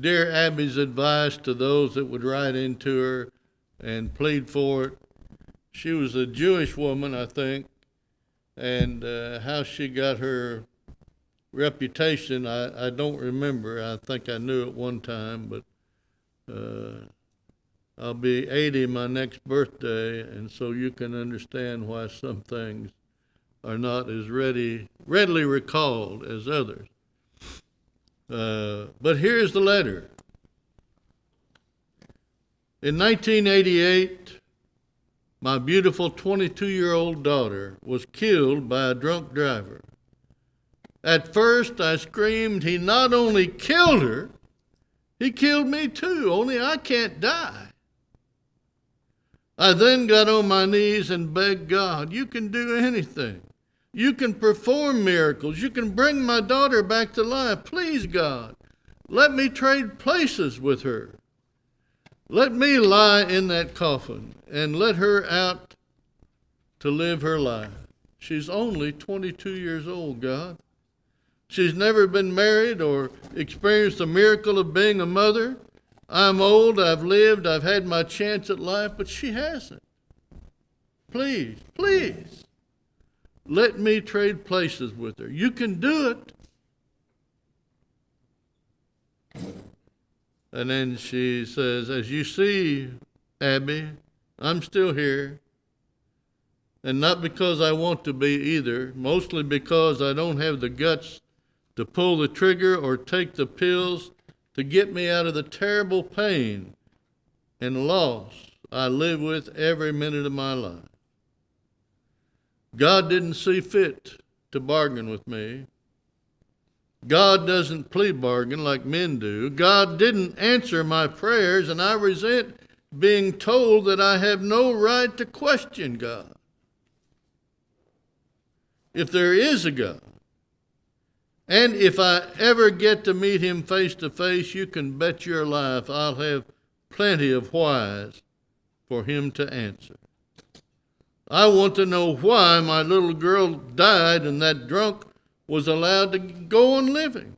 Dear Abby's advice to those that would write into her and plead for it. She was a Jewish woman, I think, and how she got her reputation, I don't remember. I think I knew it one time, but I'll be 80 my next birthday, and so you can understand why some things are not as readily recalled as others. But here's the letter. In 1988, my beautiful 22-year-old daughter was killed by a drunk driver. At first, I screamed, he not only killed her, he killed me too, only I can't die. I then got on my knees and begged God, you can do anything. You can perform miracles. You can bring my daughter back to life. Please, God, let me trade places with her. Let me lie in that coffin and let her out to live her life. She's only 22 years old, God. She's never been married or experienced the miracle of being a mother. I'm old, I've lived, I've had my chance at life, but she hasn't. Please, please, let me trade places with her. You can do it. And then she says, as you see, Abby, I'm still here. And not because I want to be either, mostly because I don't have the guts to pull the trigger or take the pills to get me out of the terrible pain and loss I live with every minute of my life. God didn't see fit to bargain with me. God doesn't plea bargain like men do. God didn't answer my prayers, and I resent being told that I have no right to question God. If there is a God, and if I ever get to meet him face to face, you can bet your life I'll have plenty of whys for him to answer. I want to know why my little girl died and that drunk was allowed to go on living.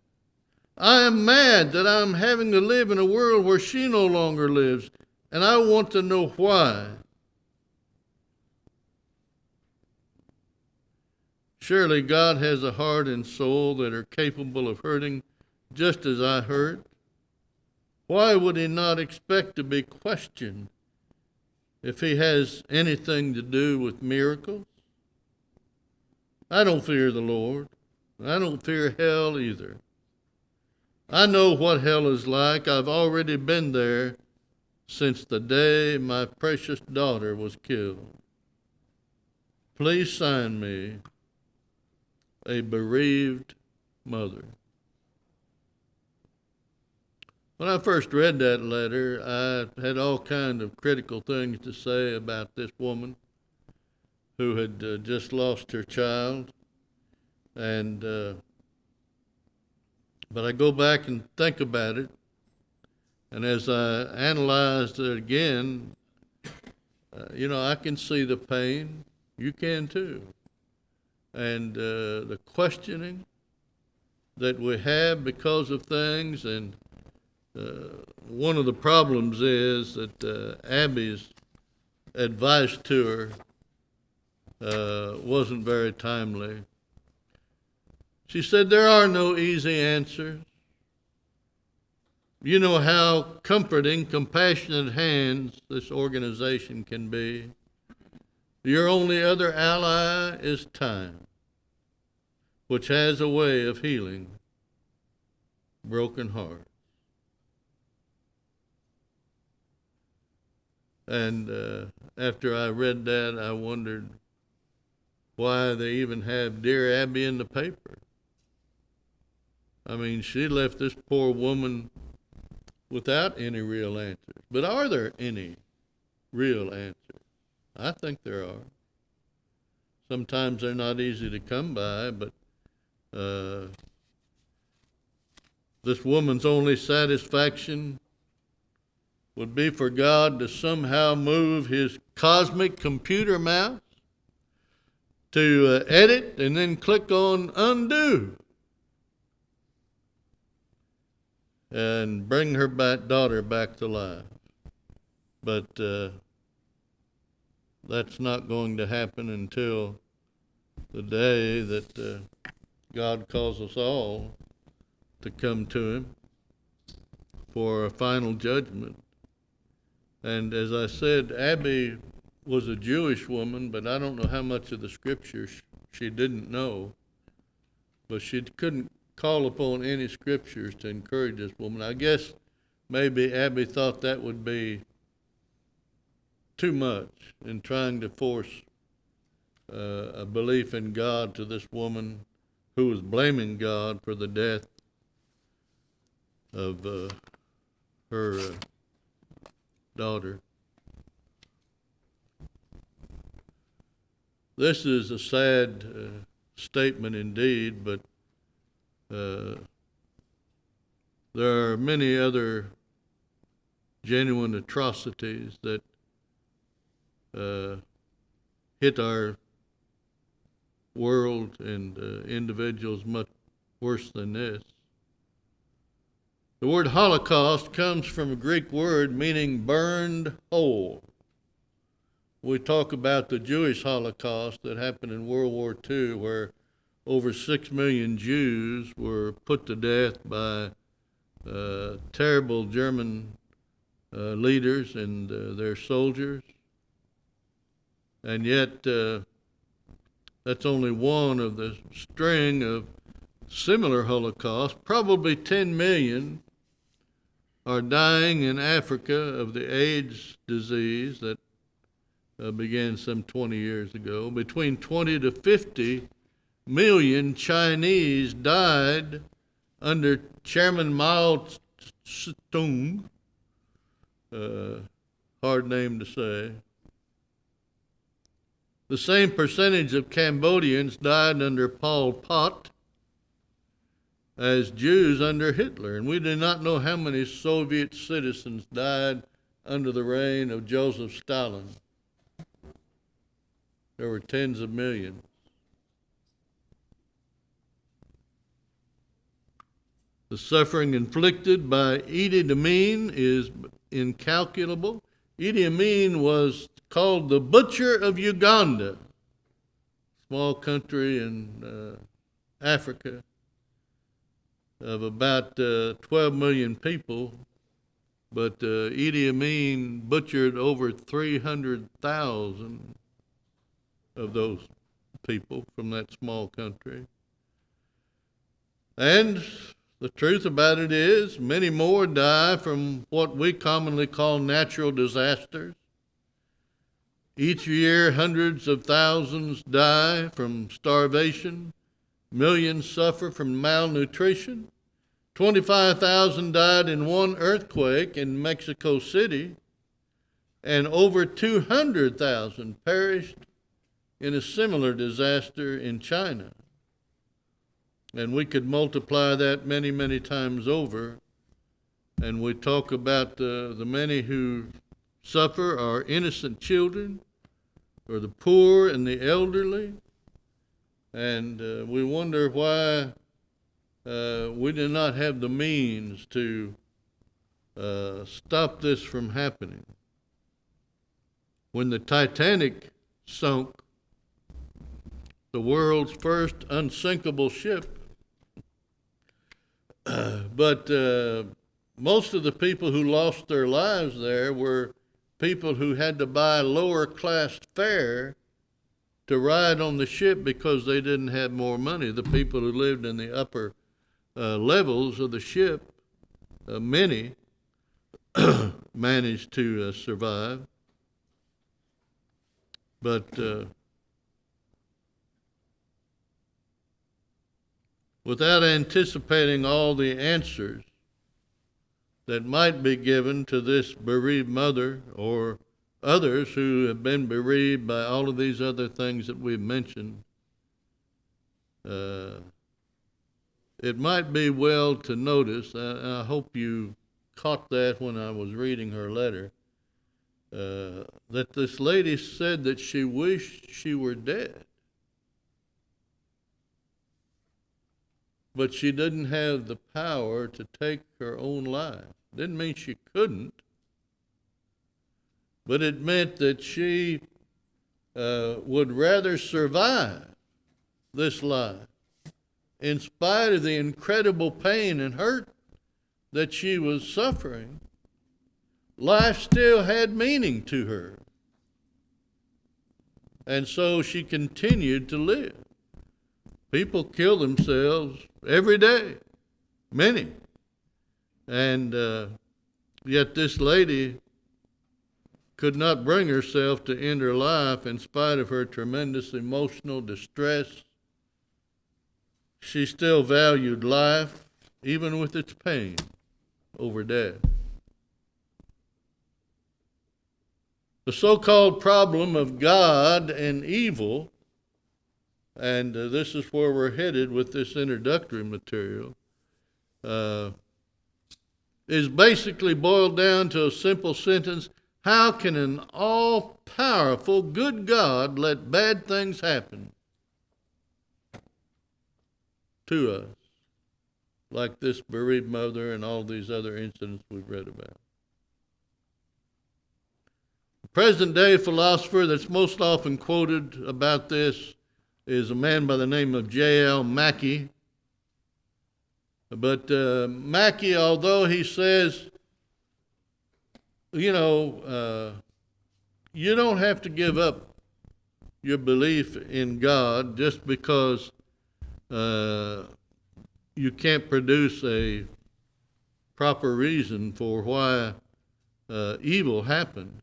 I am mad that I'm having to live in a world where she no longer lives, and I want to know why. Surely God has a heart and soul that are capable of hurting just as I hurt. Why would he not expect to be questioned if he has anything to do with miracles? I don't fear the Lord. I don't fear hell either. I know what hell is like. I've already been there since the day my precious daughter was killed. Please sign me a bereaved mother. When I first read that letter, I had all kinds of critical things to say about this woman who had just lost her child. And but I go back and think about it, and as I analyzed it again, I can see the pain. You can too. And the questioning that we have because of things. And one of the problems is that Abby's advice to her wasn't very timely. She said, there are no easy answers. You know how comforting, compassionate hands this organization can be. Your only other ally is time, which has a way of healing broken hearts. And after I read that, I wondered why they even have Dear Abby in the paper. I mean, she left this poor woman without any real answers. But are there any real answers? I think there are. Sometimes they're not easy to come by, but this woman's only satisfaction would be for God to somehow move his cosmic computer mouse to edit and then click on undo. and bring her daughter back to life. But that's not going to happen until the day that God calls us all to come to Him for a final judgment. And as I said, Abby was a Jewish woman, but I don't know how much of the scriptures she didn't know. But she couldn't call upon any scriptures to encourage this woman. I guess maybe Abby thought that would be too much in trying to force a belief in God to this woman who was blaming God for the death of her daughter. This is a sad statement indeed, but there are many other genuine atrocities that hit our world and individuals much worse than this. The word Holocaust comes from a Greek word meaning burned whole. We talk about the Jewish Holocaust that happened in World War II, where over 6 million Jews were put to death by terrible German leaders and their soldiers. And yet, that's only one of the string of similar Holocausts. Probably 10 million are dying in Africa of the AIDS disease that began some 20 years ago. Between 20 to 50 million Chinese died under Chairman Mao Zedong, hard name to say. The same percentage of Cambodians died under Pol Pot as Jews under Hitler. And we do not know how many Soviet citizens died under the reign of Joseph Stalin. There were tens of millions. The suffering inflicted by Idi Amin is incalculable. Idi Amin was called the Butcher of Uganda, small country in Africa of about 12 million people, but Idi Amin butchered over 300,000 of those people from that small country. And the truth about it is, many more die from what we commonly call natural disasters. Each year, hundreds of thousands die from starvation. Millions suffer from malnutrition. 25,000 died in one earthquake in Mexico City, and over 200,000 perished in a similar disaster in China. And we could multiply that many, many times over. And we talk about the many who suffer are innocent children, or the poor and the elderly. And we wonder why we do not have the means to stop this from happening. When the Titanic sunk, the world's first unsinkable ship, but most of the people who lost their lives there were people who had to buy lower class fare to ride on the ship because they didn't have more money. The people who lived in the upper levels of the ship, many managed to survive. But without anticipating all the answers that might be given to this bereaved mother or others who have been bereaved by all of these other things that we've mentioned, it might be well to notice, and I hope you caught that when I was reading her letter, that this lady said that she wished she were dead. but she didn't have the power to take her own life. Didn't mean she couldn't, but it meant that she would rather survive this life in spite of the incredible pain and hurt that she was suffering. Life still had meaning to her. And so she continued to live. People kill themselves every day, many. And yet this lady could not bring herself to end her life in spite of her tremendous emotional distress. She still valued life, even with its pain, over death. The so-called problem of God and evil, and this is where we're headed with this introductory material, is basically boiled down to a simple sentence: how can an all-powerful, good God let bad things happen to us, like this bereaved mother and all these other incidents we've read about? The present-day philosopher that's most often quoted about this is a man by the name of J.L. Mackie. But Mackie, although he says, you don't have to give up your belief in God just because you can't produce a proper reason for why evil happens.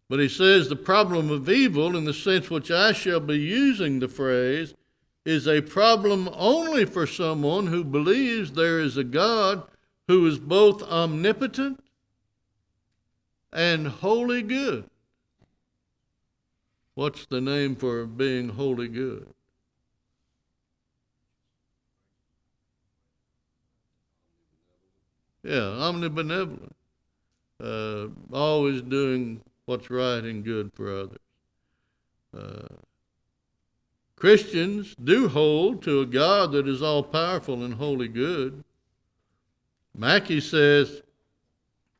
But he says the problem of evil, in the sense which I shall be using the phrase, is a problem only for someone who believes there is a God who is both omnipotent and wholly good. What's the name for being wholly good? Yeah, omnibenevolent. Always doing what's right and good for others. Christians do hold to a God that is all-powerful and wholly good. Mackie says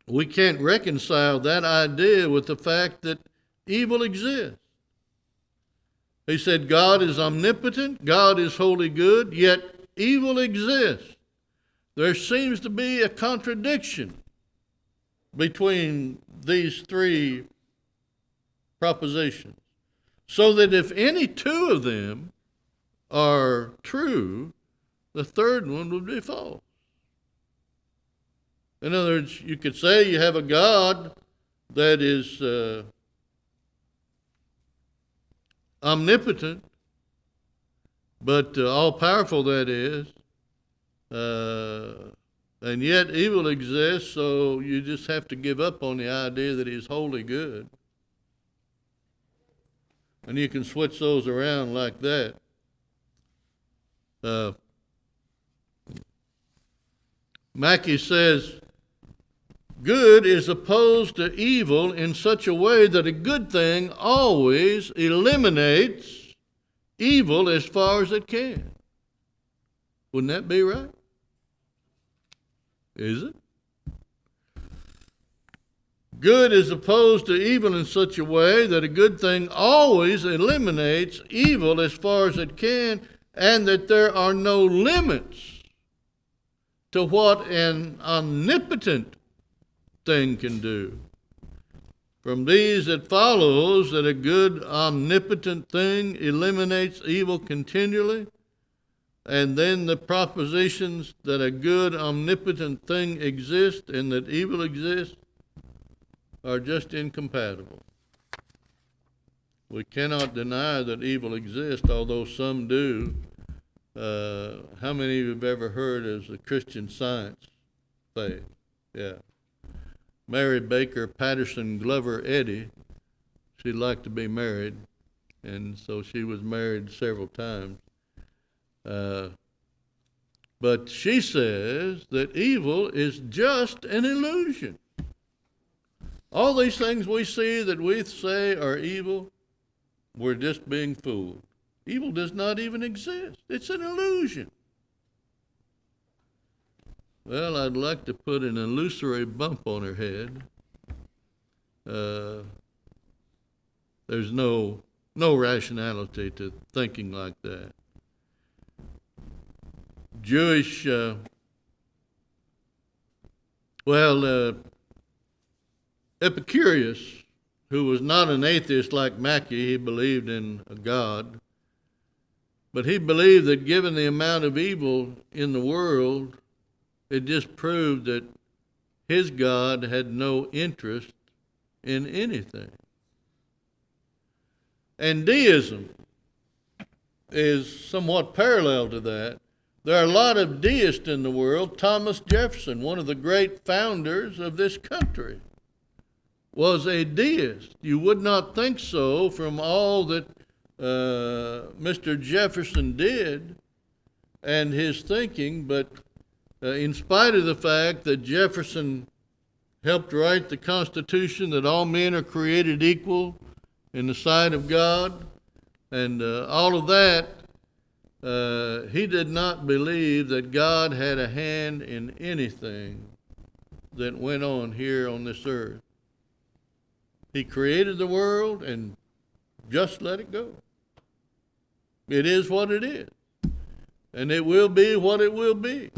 we can't reconcile that idea with the fact that evil exists. He said God is omnipotent, God is wholly good, yet evil exists. There seems to be a contradiction between these three propositions, so that if any two of them are true, the third one would be false. In other words, you could say you have a God that is omnipotent, but all-powerful, that is, and yet evil exists, so you just have to give up on the idea that he's wholly good. And you can switch those around like that. Mackie says, good is opposed to evil in such a way that a good thing always eliminates evil as far as it can. Wouldn't that be right? Is it? Good is opposed to evil in such a way that a good thing always eliminates evil as far as it can, and that there are no limits to what an omnipotent thing can do. From these it follows that a good omnipotent thing eliminates evil continually, and then the propositions that a good omnipotent thing exists and that evil exists are just incompatible. We cannot deny that evil exists, although some do. How many of you have ever heard of the Christian Science faith? Yeah. Mary Baker Patterson Glover Eddy, she liked to be married, and so she was married several times. But she says that evil is just an illusion. All these things we see that we say are evil, we're just being fooled. Evil does not even exist. It's an illusion. Well, I'd like to put an illusory bump on her head. There's no rationality to thinking like that. Jewish, Epicurus, who was not an atheist like Mackey, he believed in a God, but he believed that given the amount of evil in the world, it just proved that his God had no interest in anything. And deism is somewhat parallel to that. There are a lot of deists in the world. Thomas Jefferson, one of the great founders of this country, was a deist. You would not think so from all that Mr. Jefferson did and his thinking, but in spite of the fact that Jefferson helped write the Constitution, that all men are created equal in the sight of God, and all of that, he did not believe that God had a hand in anything that went on here on this earth. He created the world and just let it go. It is what it is, and it will be what it will be.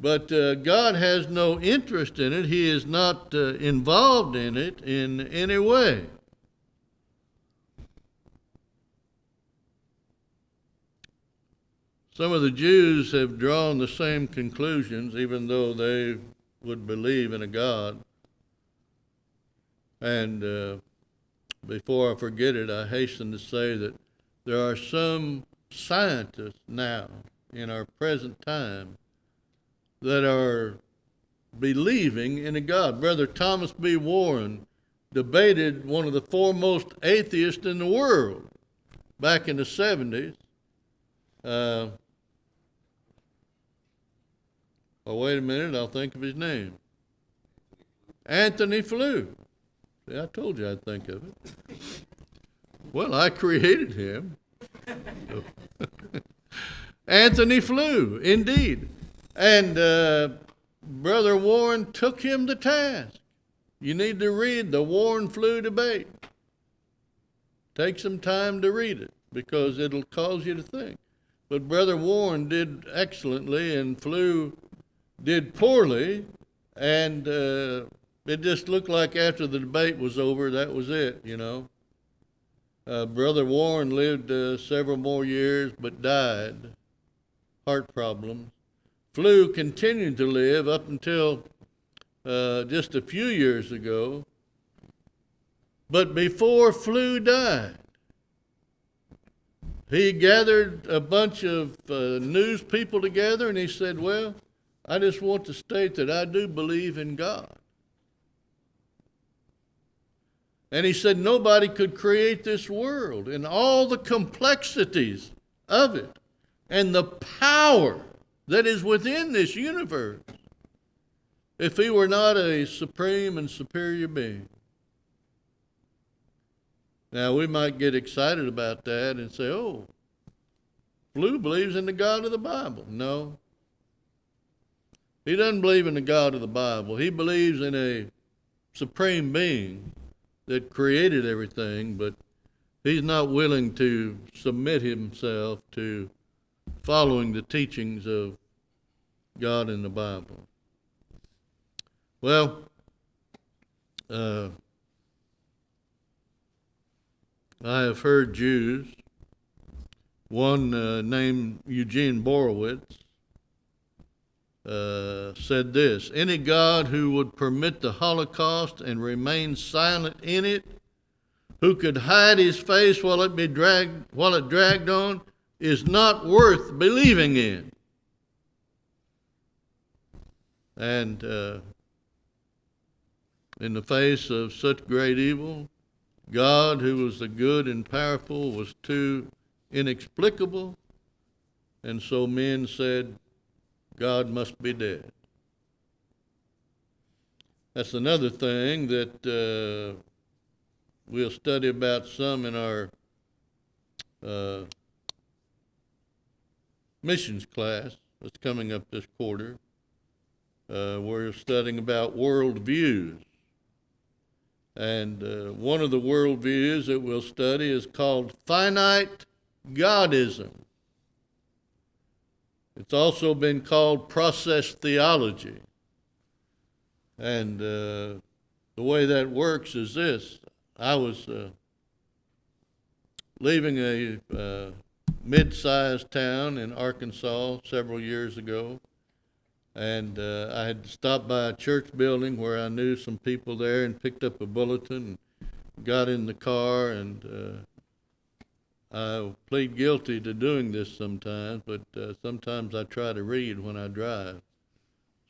But God has no interest in it. He is not involved in it in any way. Some of the Jews have drawn the same conclusions, even though they would believe in a God. And before I forget it, I hasten to say that there are some scientists now, in our present time, that are believing in a God. Brother Thomas B. Warren debated one of the foremost atheists in the world back in the 70s. Wait a minute, I'll think of his name. Anthony Flew. See, I told you I'd think of it. Well, I created him. Anthony Flew, indeed. And Brother Warren took him to task. You need to read the Warren-Flew debate. Take some time to read it, because it'll cause you to think. But Brother Warren did excellently, and Flew did poorly, and it just looked like after the debate was over, that was it, you know. Brother Warren lived several more years, but died. Heart problems. Flew continued to live up until just a few years ago. But before Flew died, he gathered a bunch of news people together, and he said, well, I just want to state that I do believe in God. And he said nobody could create this world and all the complexities of it and the power that is within this universe if he were not a supreme and superior being. Now, we might get excited about that and say, oh, Flew believes in the God of the Bible. No. He doesn't believe in the God of the Bible. He believes in a supreme being that created everything, but he's not willing to submit himself to following the teachings of God in the Bible. Well, I have heard Jews, one named Eugene Borowitz, said this: any God who would permit the Holocaust and remain silent in it, who could hide his face while it dragged on, is not worth believing in. And in the face of such great evil, God, who was the good and powerful, was too inexplicable, and so men said, God must be dead. That's another thing that we'll study about some in our missions class that's coming up this quarter. We're studying about worldviews. And one of the worldviews that we'll study is called Finite Godism. It's also been called process theology. And the way that works is this. I was leaving a mid-sized town in Arkansas several years ago, and I had stopped by a church building where I knew some people there and picked up a bulletin and got in the car, and I plead guilty to doing this sometimes, but sometimes I try to read when I drive.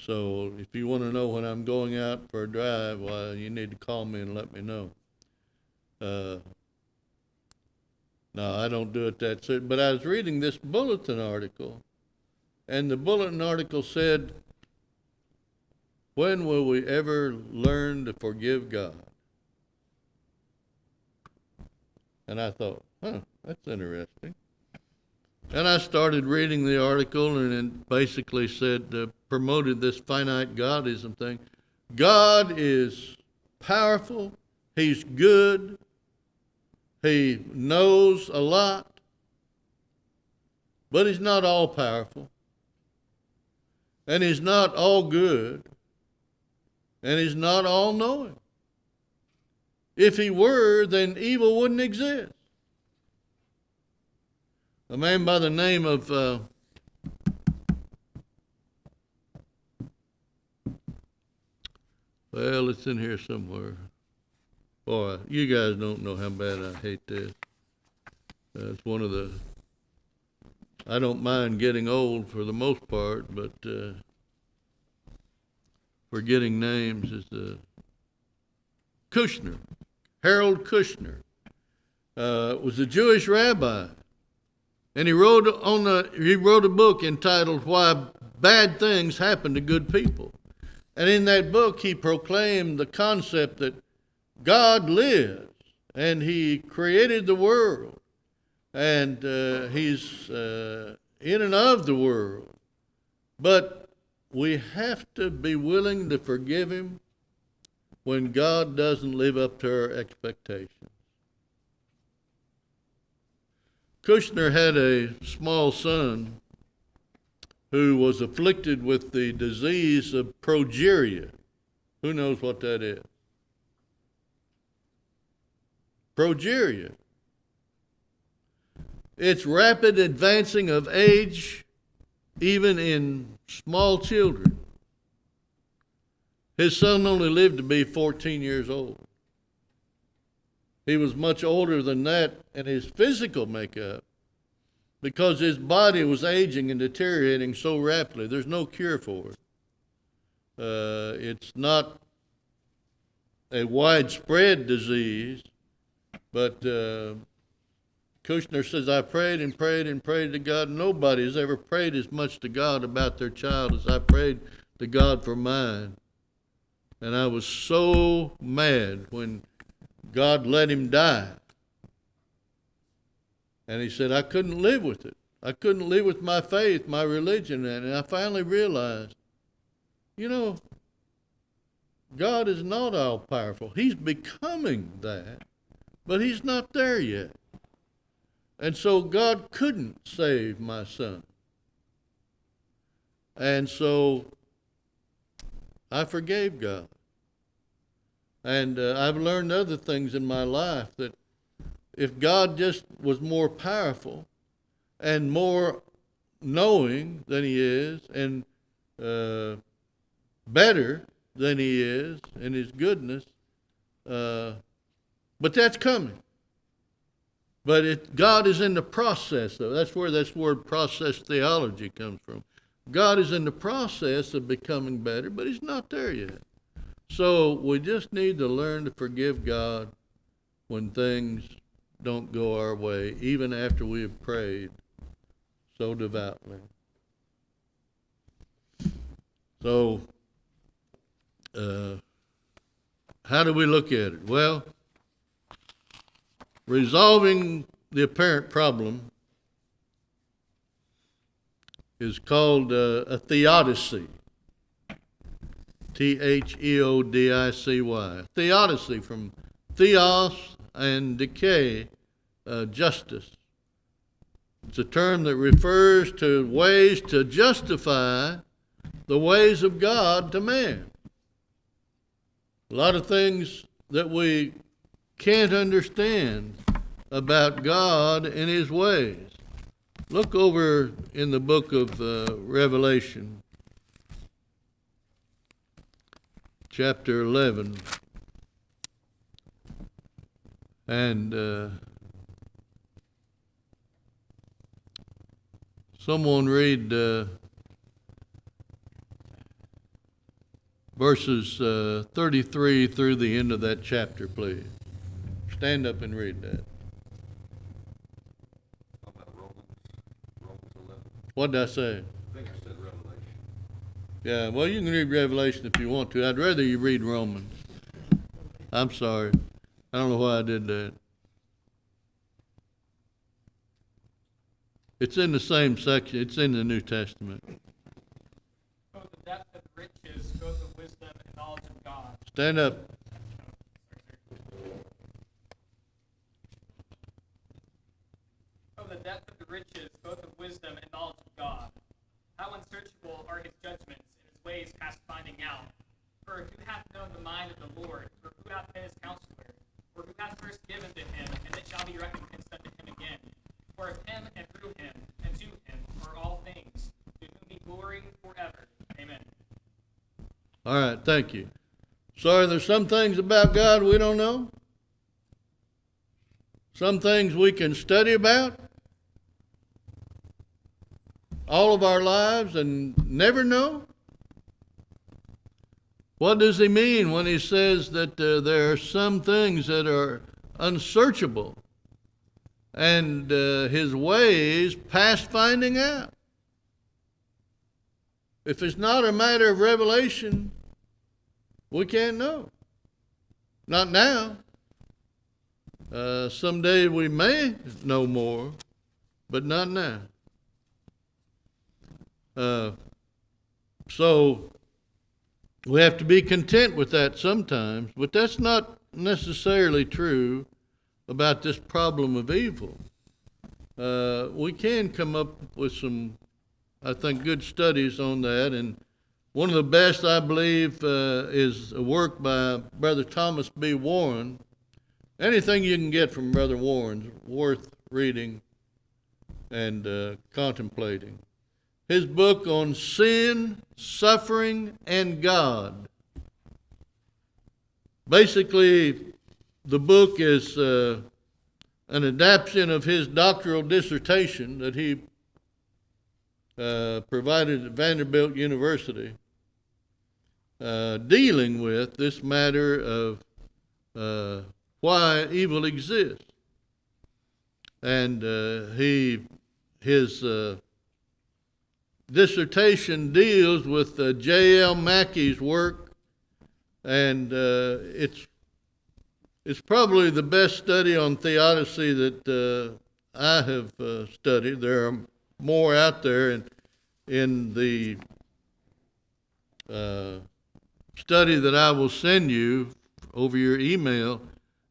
So if you want to know when I'm going out for a drive, well, you need to call me and let me know. No, I don't do it that soon. But I was reading this bulletin article, and the bulletin article said, "When will we ever learn to forgive God?" And I thought, that's interesting. And I started reading the article, and it basically said, promoted this finite Godism thing. God is powerful. He's good. He knows a lot. But he's not all powerful. And he's not all good. And he's not all knowing. If he were, then evil wouldn't exist. A man by the name of well, it's in here somewhere. Boy, you guys don't know how bad I hate this. It's one of the, I don't mind getting old for the most part, but forgetting names is Kushner. Harold Kushner was a Jewish rabbi. And he wrote a book entitled Why Bad Things Happen to Good People. And in that book, he proclaimed the concept that God lives, and he created the world, and he's in and of the world. But we have to be willing to forgive him when God doesn't live up to our expectations. Kushner had a small son who was afflicted with the disease of progeria. Who knows what that is? Progeria. It's rapid advancing of age, even in small children. His son only lived to be 14 years old. He was much older than that in his physical makeup because his body was aging and deteriorating so rapidly. There's no cure for it. It's not a widespread disease, but Kushner says, I prayed and prayed and prayed to God. Nobody has ever prayed as much to God about their child as I prayed to God for mine. And I was so mad when God let him die. And he said, I couldn't live with it. I couldn't live with my faith, my religion. And I finally realized, God is not all powerful. He's becoming that, but he's not there yet. And so God couldn't save my son. And so I forgave God. And I've learned other things in my life, that if God just was more powerful and more knowing than he is, and better than he is in his goodness, but that's coming. But God is in the process, though. That's where this word process theology comes from. God is in the process of becoming better, but he's not there yet. So we just need to learn to forgive God when things don't go our way, even after we have prayed so devoutly. So, how do we look at it? Well, resolving the apparent problem is called a theodicy. Theodicy. Theodicy, from theos and decay, justice. It's a term that refers to ways to justify the ways of God to man. A lot of things that we can't understand about God and His ways. Look over in the book of Revelation, chapter 11, and someone read verses 33 through the end of that chapter, please. Stand up and read that. How about Romans 11? What did I say? I think I said Revelation. Yeah, well, you can read Revelation if you want to. I'd rather you read Romans. I'm sorry. I don't know why I did that. It's in the same section. It's in the New Testament. Oh, the depth of riches, both of wisdom and knowledge of God. Stand up. Oh, the depth of the riches, both of wisdom and knowledge of God. How unsearchable are His judgments, and His ways past finding out. For who hath known the mind of the Lord, or who hath been His counselor, or who hath first given to Him, and it shall be recompensed unto Him again? For of Him, and through Him, and to Him are all things, to whom be glory forever. Amen. All right, thank you. Sorry, there's some things about God we don't know. Some things we can study about all of our lives and never know. What does He mean when He says that there are some things that are unsearchable and His ways past finding out? If it's not a matter of revelation, we can't know. Not now. Someday we may know more, but not now. So we have to be content with that sometimes, but that's not necessarily true about this problem of evil. We can come up with some, I think, good studies on that, and one of the best, I believe, is a work by Brother Thomas B. Warren. Anything you can get from Brother Warren's worth reading and contemplating. His book on sin, suffering, and God. Basically, the book is an adaptation of his doctoral dissertation that he provided at Vanderbilt University, dealing with this matter of why evil exists. And his dissertation deals with J.L. Mackey's work, and it's probably the best study on theodicy that I have studied. There are more out there in the study that I will send you over your email.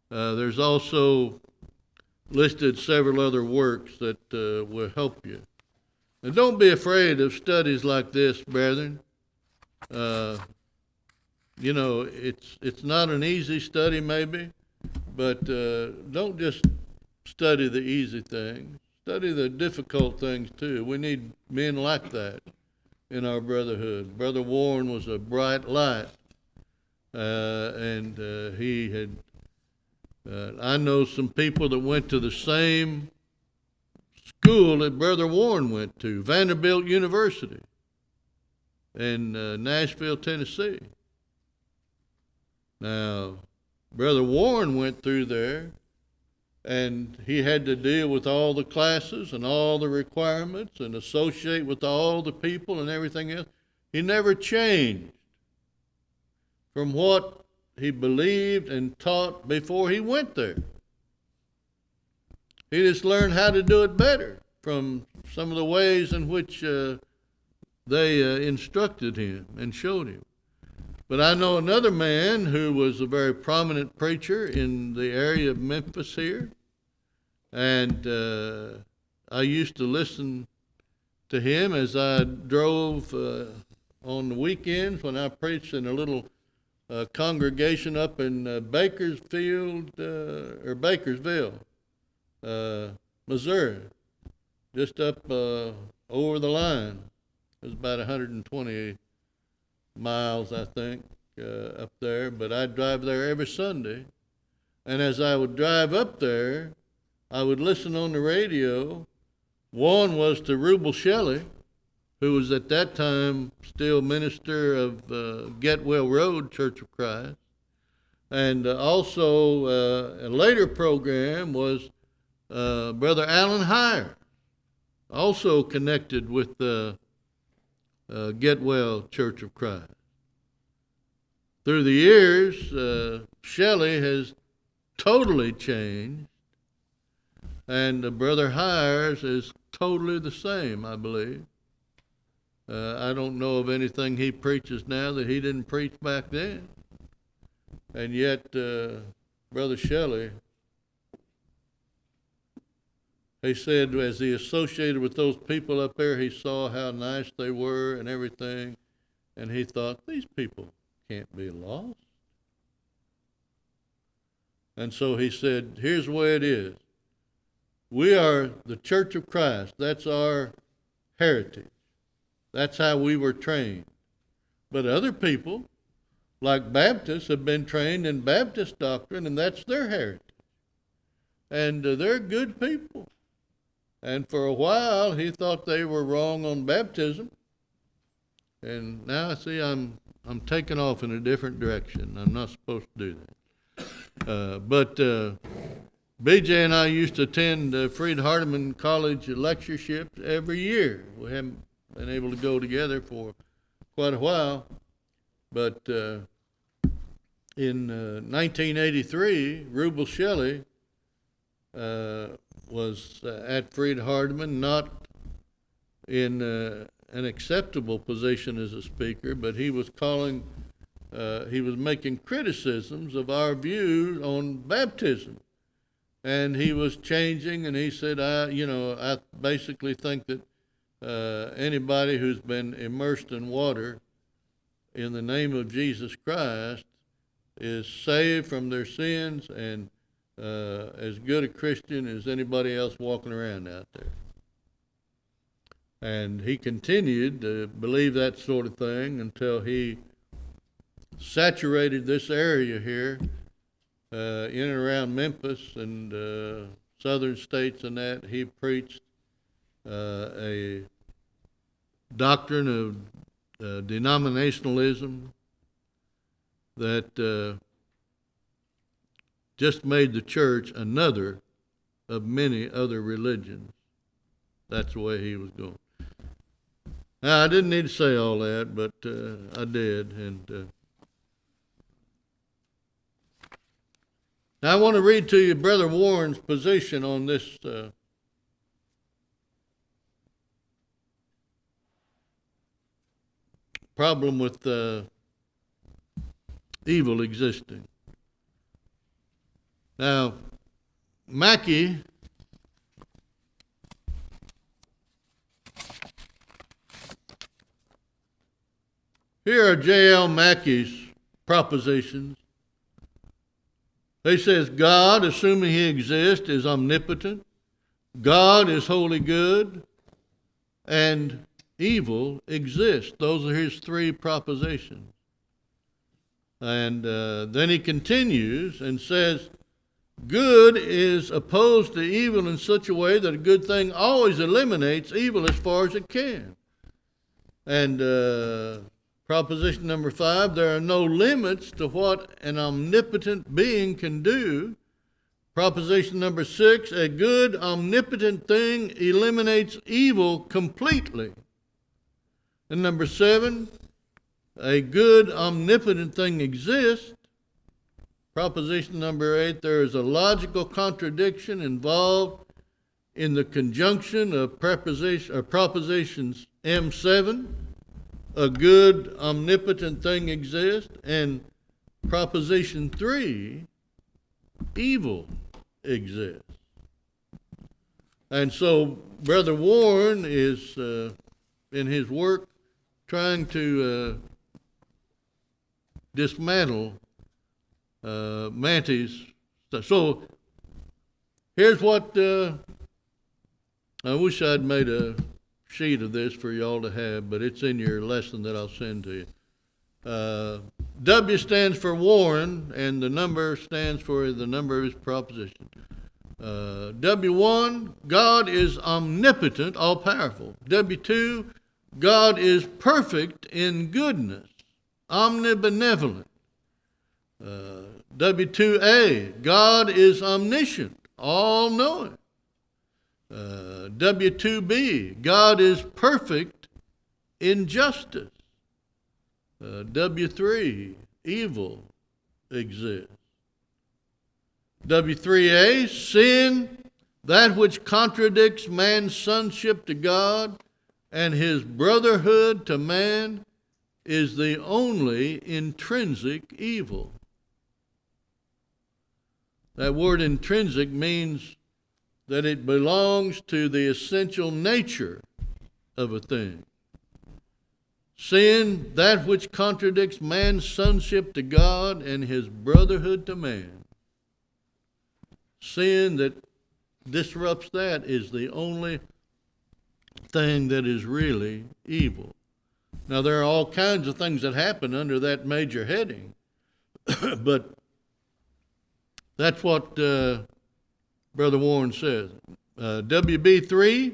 There's also listed several other works that will help you. And don't be afraid of studies like this, brethren. You know, it's not an easy study maybe, but don't just study the easy things. Study the difficult things too. We need men like that in our brotherhood. Brother Warren was a bright light, and he had, I know some people that went to the same school that Brother Warren went to, Vanderbilt University in Nashville, Tennessee. Now, Brother Warren went through there, and he had to deal with all the classes and all the requirements and associate with all the people and everything else. He never changed from what he believed and taught before he went there. He just learned how to do it better from some of the ways in which they instructed him and showed him. But I know another man who was a very prominent preacher in the area of Memphis here, and I used to listen to him as I drove on the weekends when I preached in a little congregation up in Bakersfield or Bakersville, Missouri, just up over the line. It was about 120 miles, I think, up there. But I'd drive there every Sunday. And as I would drive up there, I would listen on the radio. One was to Hubble Shelley, who was at that time still minister of Getwell Road Church of Christ. And also a later program was Brother Alan Heyer, also connected with the Getwell Church of Christ. Through the years, Shelley has totally changed, and Brother Hires is totally the same, I believe. I don't know of anything he preaches now that he didn't preach back then. And yet, Brother Shelley, he said as he associated with those people up there, he saw how nice they were and everything, and he thought, these people can't be lost. And so he said, here's the way it is. We are the Church of Christ. That's our heritage. That's how we were trained. But other people, like Baptists, have been trained in Baptist doctrine, and that's their heritage. And they're good people. And for a while, he thought they were wrong on baptism. And now I see I'm taking off in a different direction. I'm not supposed to do that. But BJ and I used to attend Freed Hardeman College lectureships every year. We haven't been able to go together for quite a while. But in 1983, Hubble Shelley was at Freed Hardeman, not in an acceptable position as a speaker, but he was making criticisms of our views on baptism. And he was changing, and he said, I basically think that anybody who's been immersed in water in the name of Jesus Christ is saved from their sins and as good a Christian as anybody else walking around out there. And he continued to believe that sort of thing until he saturated this area here in and around Memphis and southern states and that. He preached a doctrine of denominationalism that just made the church another of many other religions. That's the way he was going. Now, I didn't need to say all that, but I did. And now I want to read to you Brother Warren's position on this problem with evil existing. Now, Mackey here are J.L. Mackey's propositions. He says God, assuming he exists, is omnipotent. God is wholly good. And evil exists. Those are his three propositions. And then he continues and says, good is opposed to evil in such a way that a good thing always eliminates evil as far as it can. And proposition number 5, there are no limits to what an omnipotent being can do. Proposition number 6, a good omnipotent thing eliminates evil completely. And number 7, a good omnipotent thing exists. Proposition number 8, there is a logical contradiction involved in the conjunction of propositions M7 a good omnipotent thing exists, and proposition 3, evil exists. And so Brother Warren is, in his work, trying to dismantle Manti's stuff. So here's what, I wish I'd made a sheet of this for y'all to have, but it's in your lesson that I'll send to you. W stands for Warren, and the number stands for the number of his proposition. W1, God is omnipotent, all-powerful. W2, God is perfect in goodness, omnibenevolent. W2A, God is omniscient, all-knowing. W2B, God is perfect in justice. W3, evil exists. W3A, sin, that which contradicts man's sonship to God and his brotherhood to man, is the only intrinsic evil. That word intrinsic means that it belongs to the essential nature of a thing. Sin, that which contradicts man's sonship to God and his brotherhood to man. Sin that disrupts that is the only thing that is really evil. Now, there are all kinds of things that happen under that major heading, but that's what Brother Warren says. WB3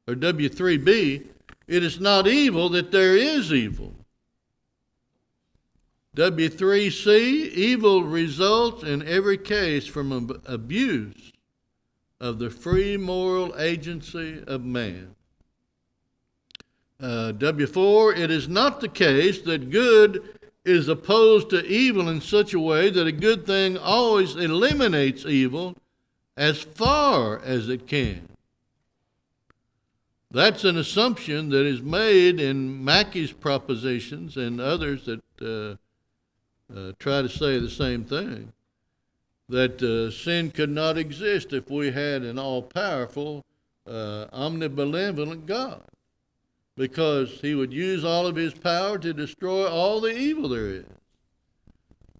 or W3B, it is not evil that there is evil. W3C, evil results in every case from abuse of the free moral agency of man. W4, it is not the case that good is opposed to evil in such a way that a good thing always eliminates evil as far as it can. That's an assumption that is made in Mackey's propositions and others that try to say the same thing, that sin could not exist if we had an all-powerful, omnibenevolent God, because he would use all of his power to destroy all the evil there is.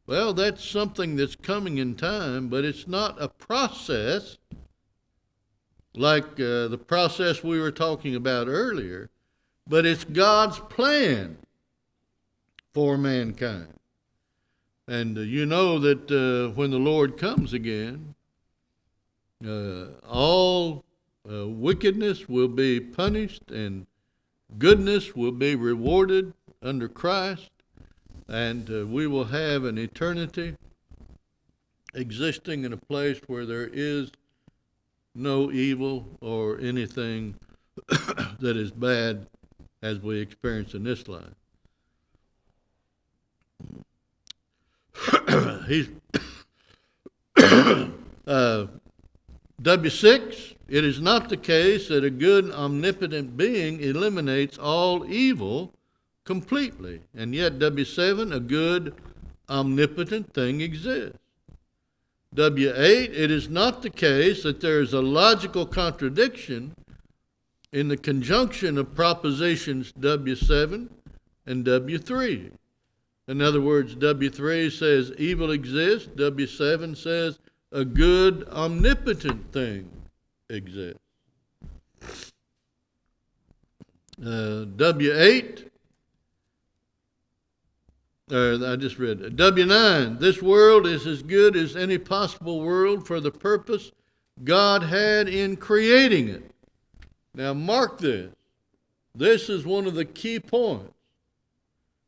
Well, that's something that's coming in time, but it's not a process like the process we were talking about earlier, but it's God's plan for mankind. And you know that when the Lord comes again, all wickedness will be punished and goodness will be rewarded under Christ, and we will have an eternity existing in a place where there is no evil or anything that is bad as we experience in this life. W6, it is not the case that a good omnipotent being eliminates all evil completely, and yet W7, a good omnipotent thing exists. W8, it is not the case that there is a logical contradiction in the conjunction of propositions W7 and W3. In other words, W3 says evil exists, W7 says a good omnipotent thing exists. W8, I just read it. W9, this world is as good as any possible world for the purpose God had in creating it. Now mark this. This is one of the key points.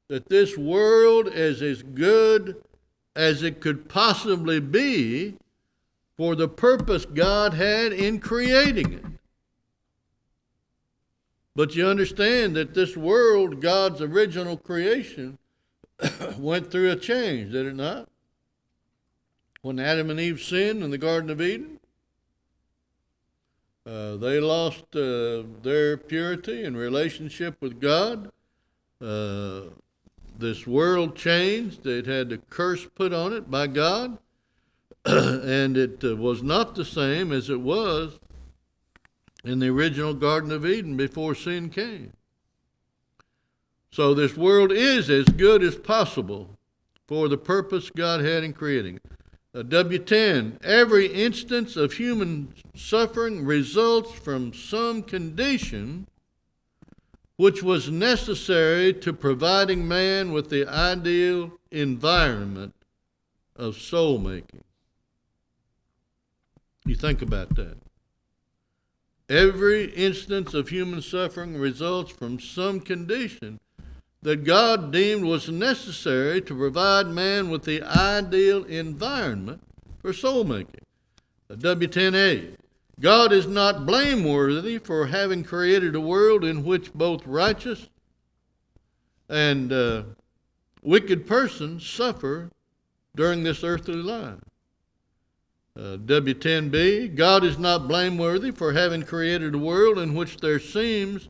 That this world is as good as it could possibly be for the purpose God had in creating it. But you understand that this world, God's original creation, went through a change, did it not? When Adam and Eve sinned in the Garden of Eden, they lost their purity and relationship with God. This world changed. It had a curse put on it by God, and it was not the same as it was in the original Garden of Eden before sin came. So this world is as good as possible for the purpose God had in creating it. W10, every instance of human suffering results from some condition which was necessary to providing man with the ideal environment of soul making. You think about that. Every instance of human suffering results from some condition that God deemed was necessary to provide man with the ideal environment for soul making. W10A, God is not blameworthy for having created a world in which both righteous and wicked persons suffer during this earthly life. W10B, God is not blameworthy for having created a world in which there seems,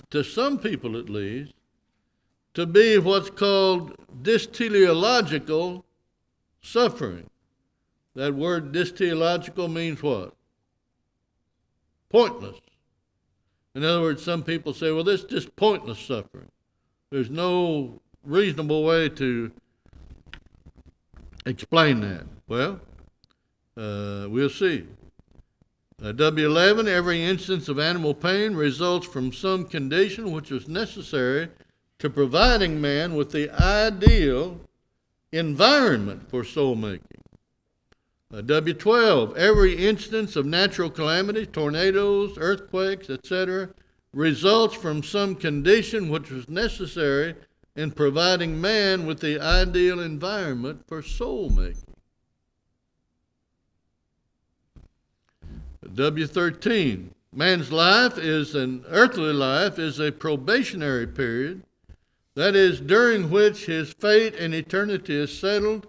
to some people at least, to be what's called dysteriological suffering. That word dysteriological means what? Pointless. In other words, some people say, well, this is just pointless suffering. There's no reasonable way to explain that. Well, we'll see. W11, every instance of animal pain results from some condition which is necessary to providing man with the ideal environment for soul making. W12, every instance of natural calamities, tornadoes, earthquakes, etc., results from some condition which was necessary in providing man with the ideal environment for soul making. W13, man's life is an earthly life is a probationary period, that is, during which his fate in eternity is settled,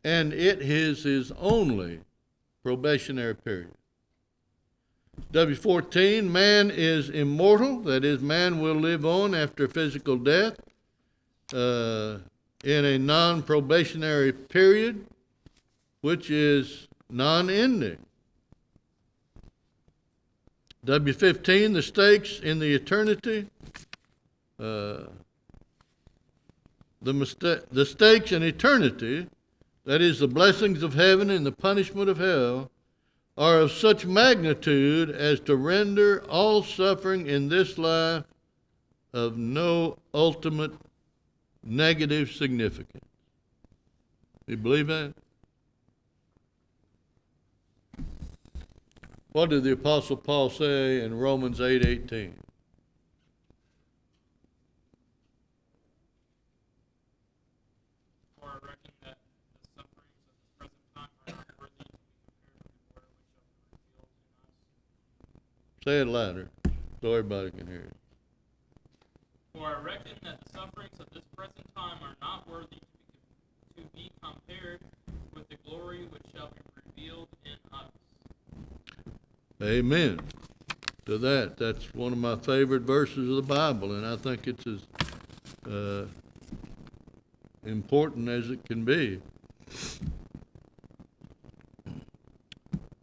and it is his only probationary period. W14, man is immortal, that is, man will live on after physical death in a non-probationary period, which is non-ending. W15, the stakes in the eternity, the stakes in eternity, that is, the blessings of heaven and the punishment of hell, are of such magnitude as to render all suffering in this life of no ultimate negative significance. Do you believe that? What did the Apostle Paul say in Romans 8:18? For I reckon that the sufferings of this present time are not worthy to be compared with the glory which shall be revealed in us. Say it louder so everybody can hear it. For I reckon that the sufferings of this present time are not worthy to be compared with the glory which shall be revealed in us. Amen to that. That's one of my favorite verses of the Bible, and I think it's as important as it can be.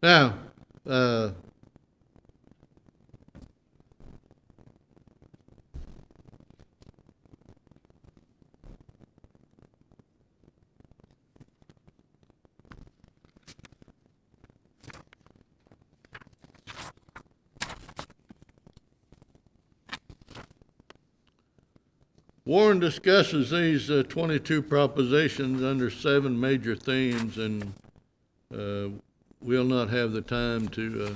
Now, Warren discusses these 22 propositions under 7 major themes, and we'll not have the time to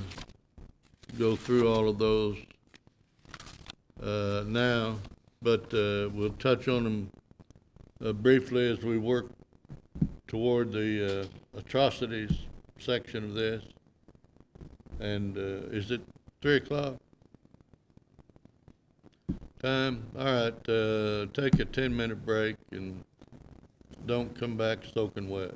go through all of those now, but we'll touch on them briefly as we work toward the atrocities section of this. And is it 3 o'clock? Time? All right, take a 10-minute break and don't come back soaking wet.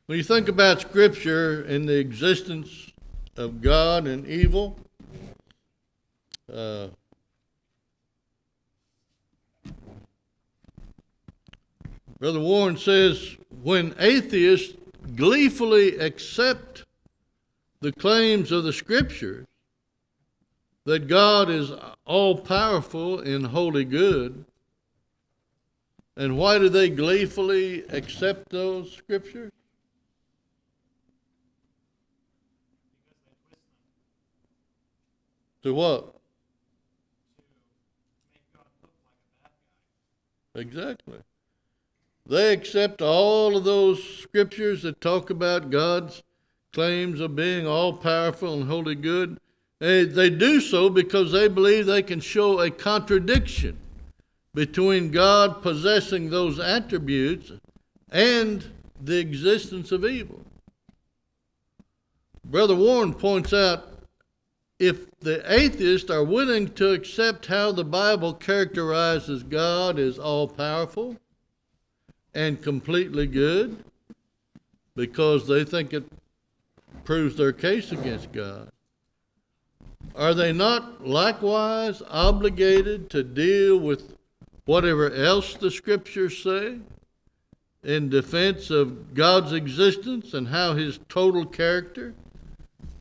When you think about Scripture and the existence of God and evil, Brother Warren says, when atheists gleefully accept the claims of the Scriptures that God is all-powerful and wholly good, and why do they gleefully accept those Scriptures? To what? Exactly. They accept all of those Scriptures that talk about God's claims of being all-powerful and wholly good. They do so because they believe they can show a contradiction between God possessing those attributes and the existence of evil. Brother Warren points out, if the atheists are willing to accept how the Bible characterizes God as all-powerful and completely good, because they think it proves their case against God, are they not likewise obligated to deal with whatever else the Scriptures say in defense of God's existence and how His total character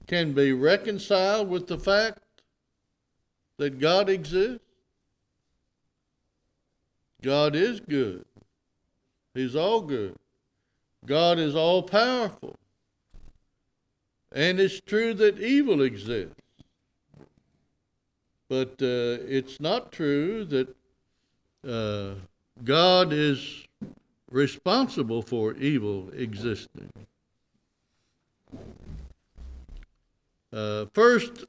can be reconciled with the fact that God exists? God is good. He's all good. God is all powerful. And it's true that evil exists. But it's not true that God is responsible for evil existing. First,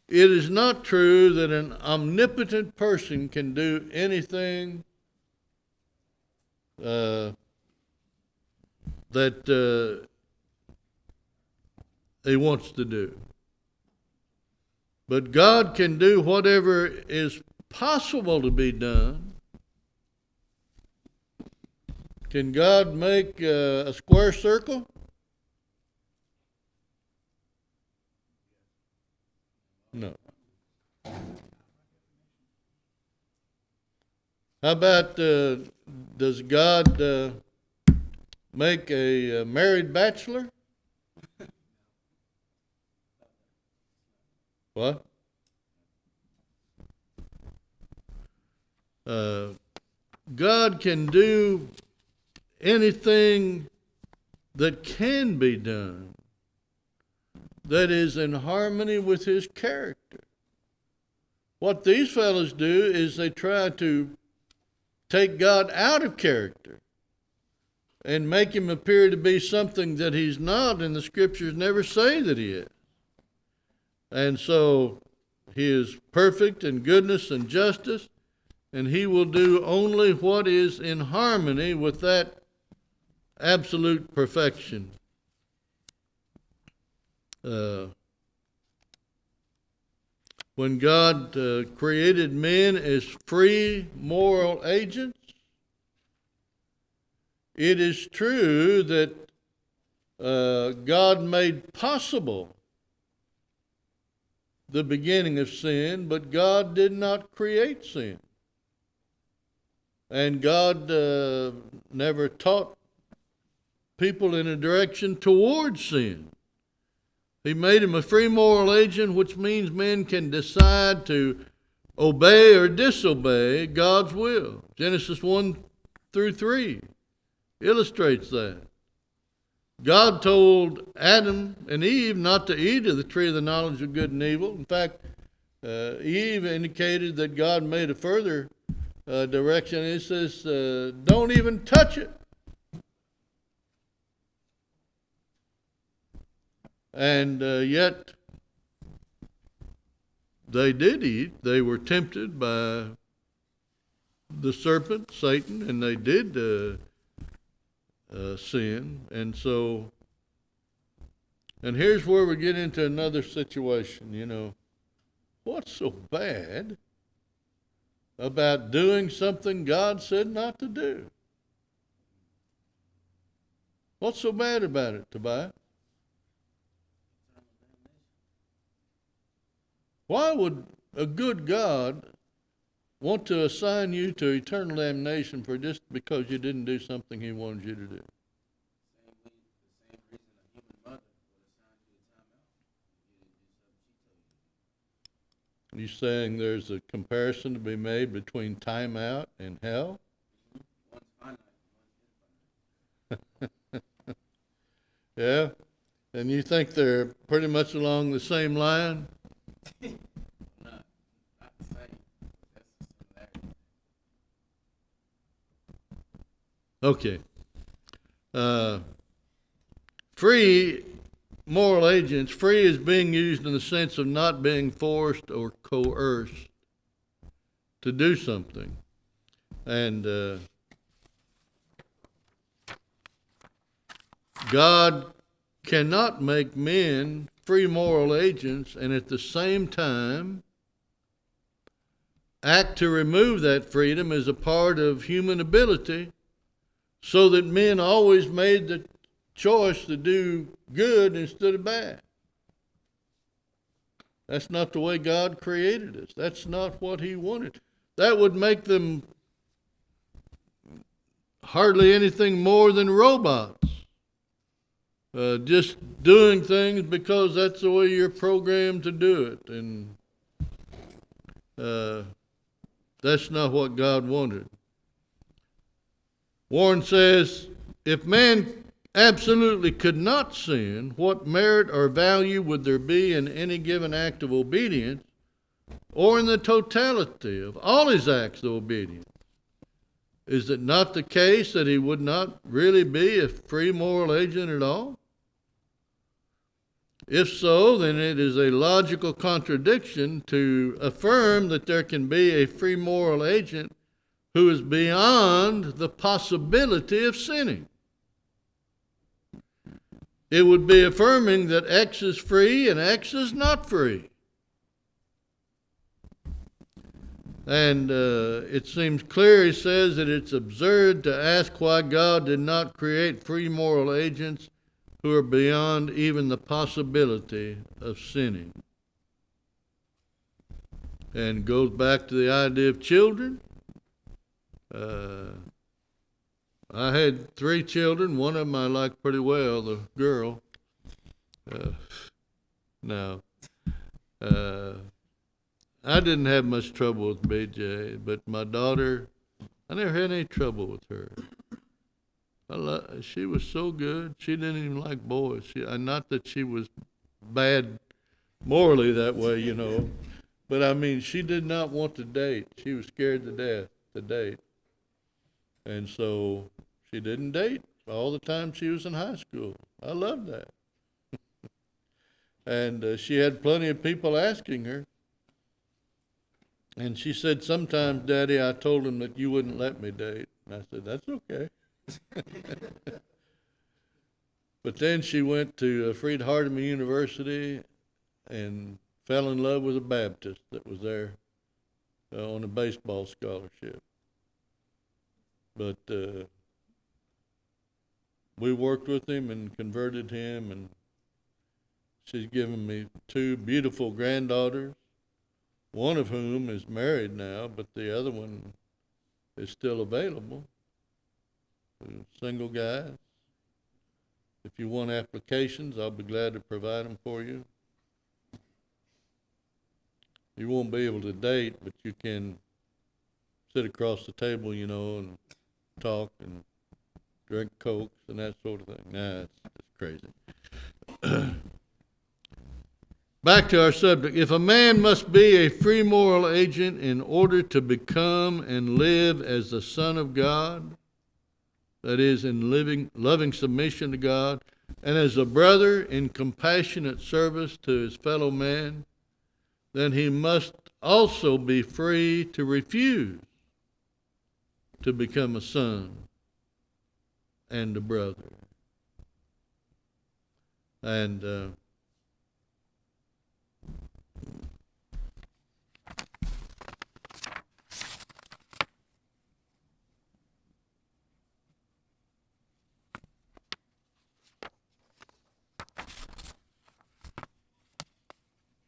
it is not true that an omnipotent person can do anything that he wants to do. But God can do whatever is possible to be done. Can God make a square circle? No. How about, does God make a married bachelor? What? God can do anything that can be done that is in harmony with His character. What these fellows do is they try to take God out of character and make Him appear to be something that He's not, and the Scriptures never say that He is. And so He is perfect in goodness and justice, and He will do only what is in harmony with that absolute perfection. When God created men as free moral agents, it is true that God made possible the beginning of sin, but God did not create sin. And God never taught people in a direction towards sin. He made him a free moral agent, which means men can decide to obey or disobey God's will. Genesis 1-3 illustrates that. God told Adam and Eve not to eat of the tree of the knowledge of good and evil. In fact, Eve indicated that God made a further direction. It says, don't even touch it. And yet, they did eat. They were tempted by the serpent, Satan, and they did sin. And so, and here's where we get into another situation, you know. What's so bad about doing something God said not to do? What's so bad about it, Tobias? Why would a good God want to assign you to eternal damnation for just because you didn't do something he wanted you to do? Are you saying there's a comparison to be made between time out and hell? Yeah? And you think they're pretty much along the same line? Not the same. That's the similarity. Okay. Free moral agents, free is being used in the sense of not being forced or coerced to do something. And God cannot make men free moral agents and at the same time act to remove that freedom as a part of human ability, so that men always made the choice to do good instead of bad. That's not the way God created us. That's not what he wanted. That would make them hardly anything more than robots. Just doing things because that's the way you're programmed to do it. And that's not what God wanted. Warren says, if man absolutely could not sin, what merit or value would there be in any given act of obedience, or in the totality of all his acts of obedience? Is it not the case that he would not really be a free moral agent at all? If so, then it is a logical contradiction to affirm that there can be a free moral agent who is beyond the possibility of sinning. It would be affirming that X is free and X is not free. And it seems clear, he says, that it's absurd to ask why God did not create free moral agents who are beyond even the possibility of sinning. And goes back to the idea of children. I had 3 children. One of them I liked pretty well, the girl. I didn't have much trouble with BJ, but my daughter, I never had any trouble with her. She was so good. She didn't even like boys. Not that she was bad morally that way, you know, but I mean, she did not want to date. She was scared to death to date. And so she didn't date all the time she was in high school. I loved that. And she had plenty of people asking her. And she said, sometimes, Daddy, I told him that you wouldn't let me date. And I said, that's okay. But then she went to Freed-Hardeman University and fell in love with a Baptist that was there on a baseball scholarship. But we worked with him and converted him, and she's given me 2 beautiful granddaughters, one of whom is married now, but the other one is still available. Single guys. If you want applications, I'll be glad to provide them for you. You won't be able to date, but you can sit across the table, you know, and talk and drink Cokes and that sort of thing. Nah, it's crazy. Back to our subject. If a man must be a free moral agent in order to become and live as the Son of God, that is, in loving submission to God, and as a brother in compassionate service to his fellow man, then he must also be free to refuse to become a son and a brother. And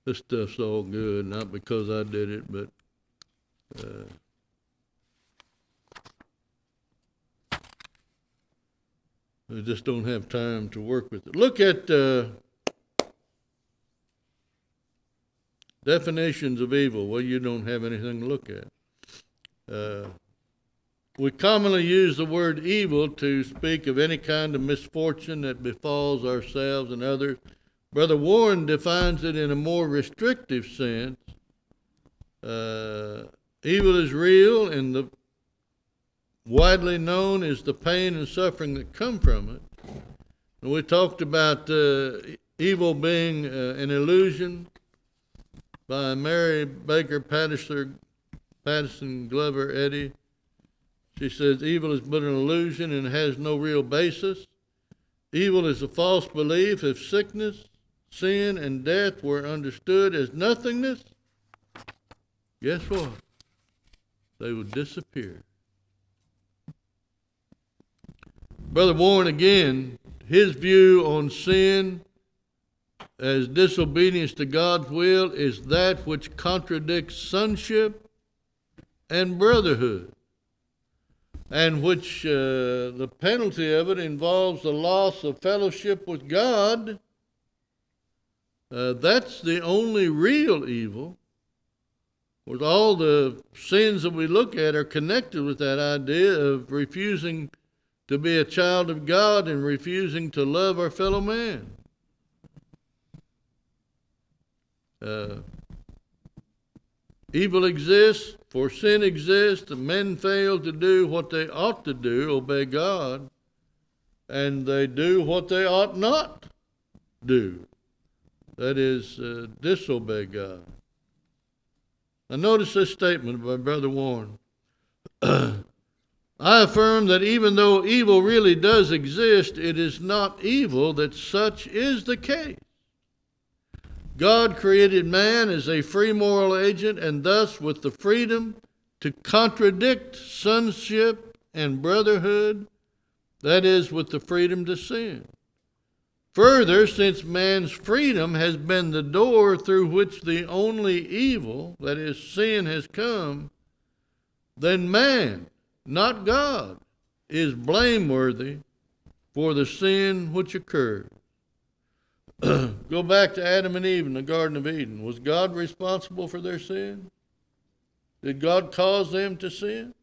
This stuff's all good, not because I did it, but I just don't have time to work with it. Look at definitions of evil. Well, you don't have anything to look at. We commonly use the word evil to speak of any kind of misfortune that befalls ourselves and others. Brother Warren defines it in a more restrictive sense. Evil is real, and the widely known is the pain and suffering that come from it. And we talked about evil being an illusion by Mary Baker Patterson Glover Eddy. She says evil is but an illusion and has no real basis. Evil is a false belief. If sickness, sin, and death were understood as nothingness, guess what? They would disappear. Brother Warren, again, his view on sin as disobedience to God's will is that which contradicts sonship and brotherhood, and which the penalty of it involves the loss of fellowship with God. That's the only real evil. With all the sins that we look at are connected with that idea of refusing to be a child of God and refusing to love our fellow man. Evil exists, for sin exists, and men fail to do what they ought to do, obey God, and they do what they ought not do. That is, disobey God. Now notice this statement by Brother Warren. I affirm that even though evil really does exist, it is not evil that such is the case. God created man as a free moral agent, and thus with the freedom to contradict sonship and brotherhood, that is, with the freedom to sin. Further, since man's freedom has been the door through which the only evil, that is, sin, has come, then man, not God, is blameworthy for the sin which occurred. Go back to Adam and Eve in the Garden of Eden. Was God responsible for their sin? Did God cause them to sin?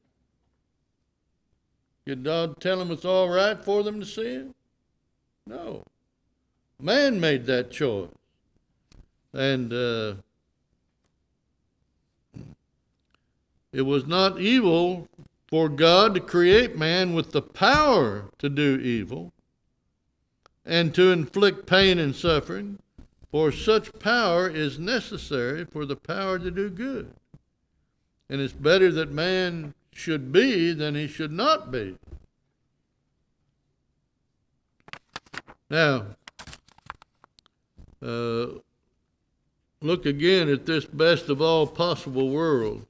Did God tell them it's all right for them to sin? No. Man made that choice. And it was not evil for God to create man with the power to do evil and to inflict pain and suffering, for such power is necessary for the power to do good. And it's better that man should be than he should not be. Now, look again at this best of all possible world.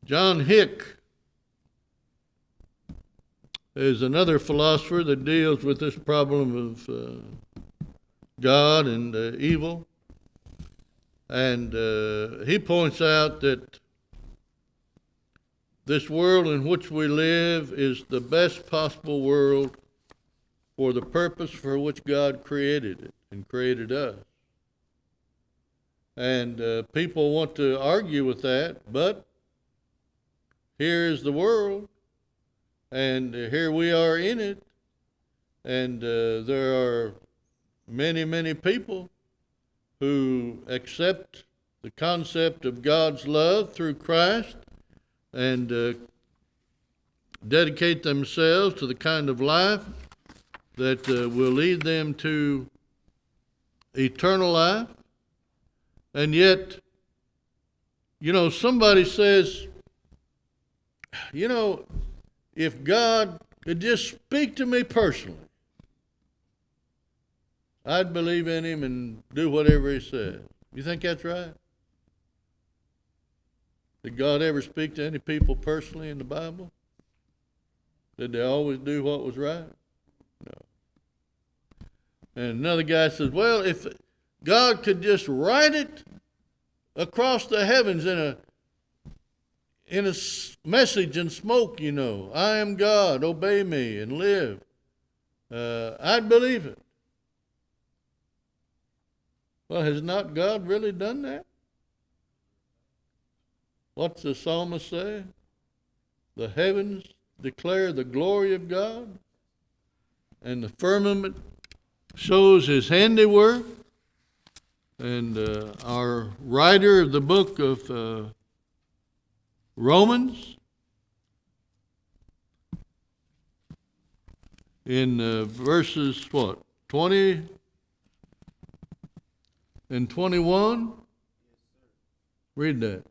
John Hick is another philosopher that deals with this problem of God and evil. And he points out that this world in which we live is the best possible world for the purpose for which God created it and created us. And people want to argue with that, but here is the world, and here we are in it, and there are many, many people who accept the concept of God's love through Christ and dedicate themselves to the kind of life that will lead them to eternal life. And yet, somebody says, you know, if God could just speak to me personally, I'd believe in him and do whatever he says. You think that's right? Did God ever speak to any people personally in the Bible? Did they always do what was right? No. And another guy says, well, if God could just write it across the heavens in a message in smoke, you know, I am God, obey me and live, I'd believe it. Well, has not God really done that? What's the psalmist say? The heavens declare the glory of God, and the firmament shows his handiwork. And our writer of the book of Romans, in verses, 20 and 21? Read that.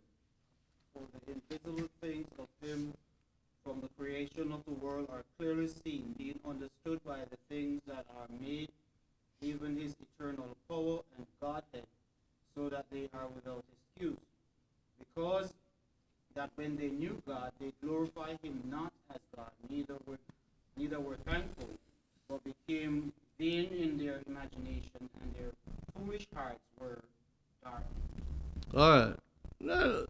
For the invisible things of him from the creation of the world are clearly seen, being understood by the things that are made, even his eternal power and Godhead, so that they are without excuse. Because that when they knew God, they glorified him not as God, neither were thankful, but became vain in their imagination, and their foolish hearts were dark. All right. Now,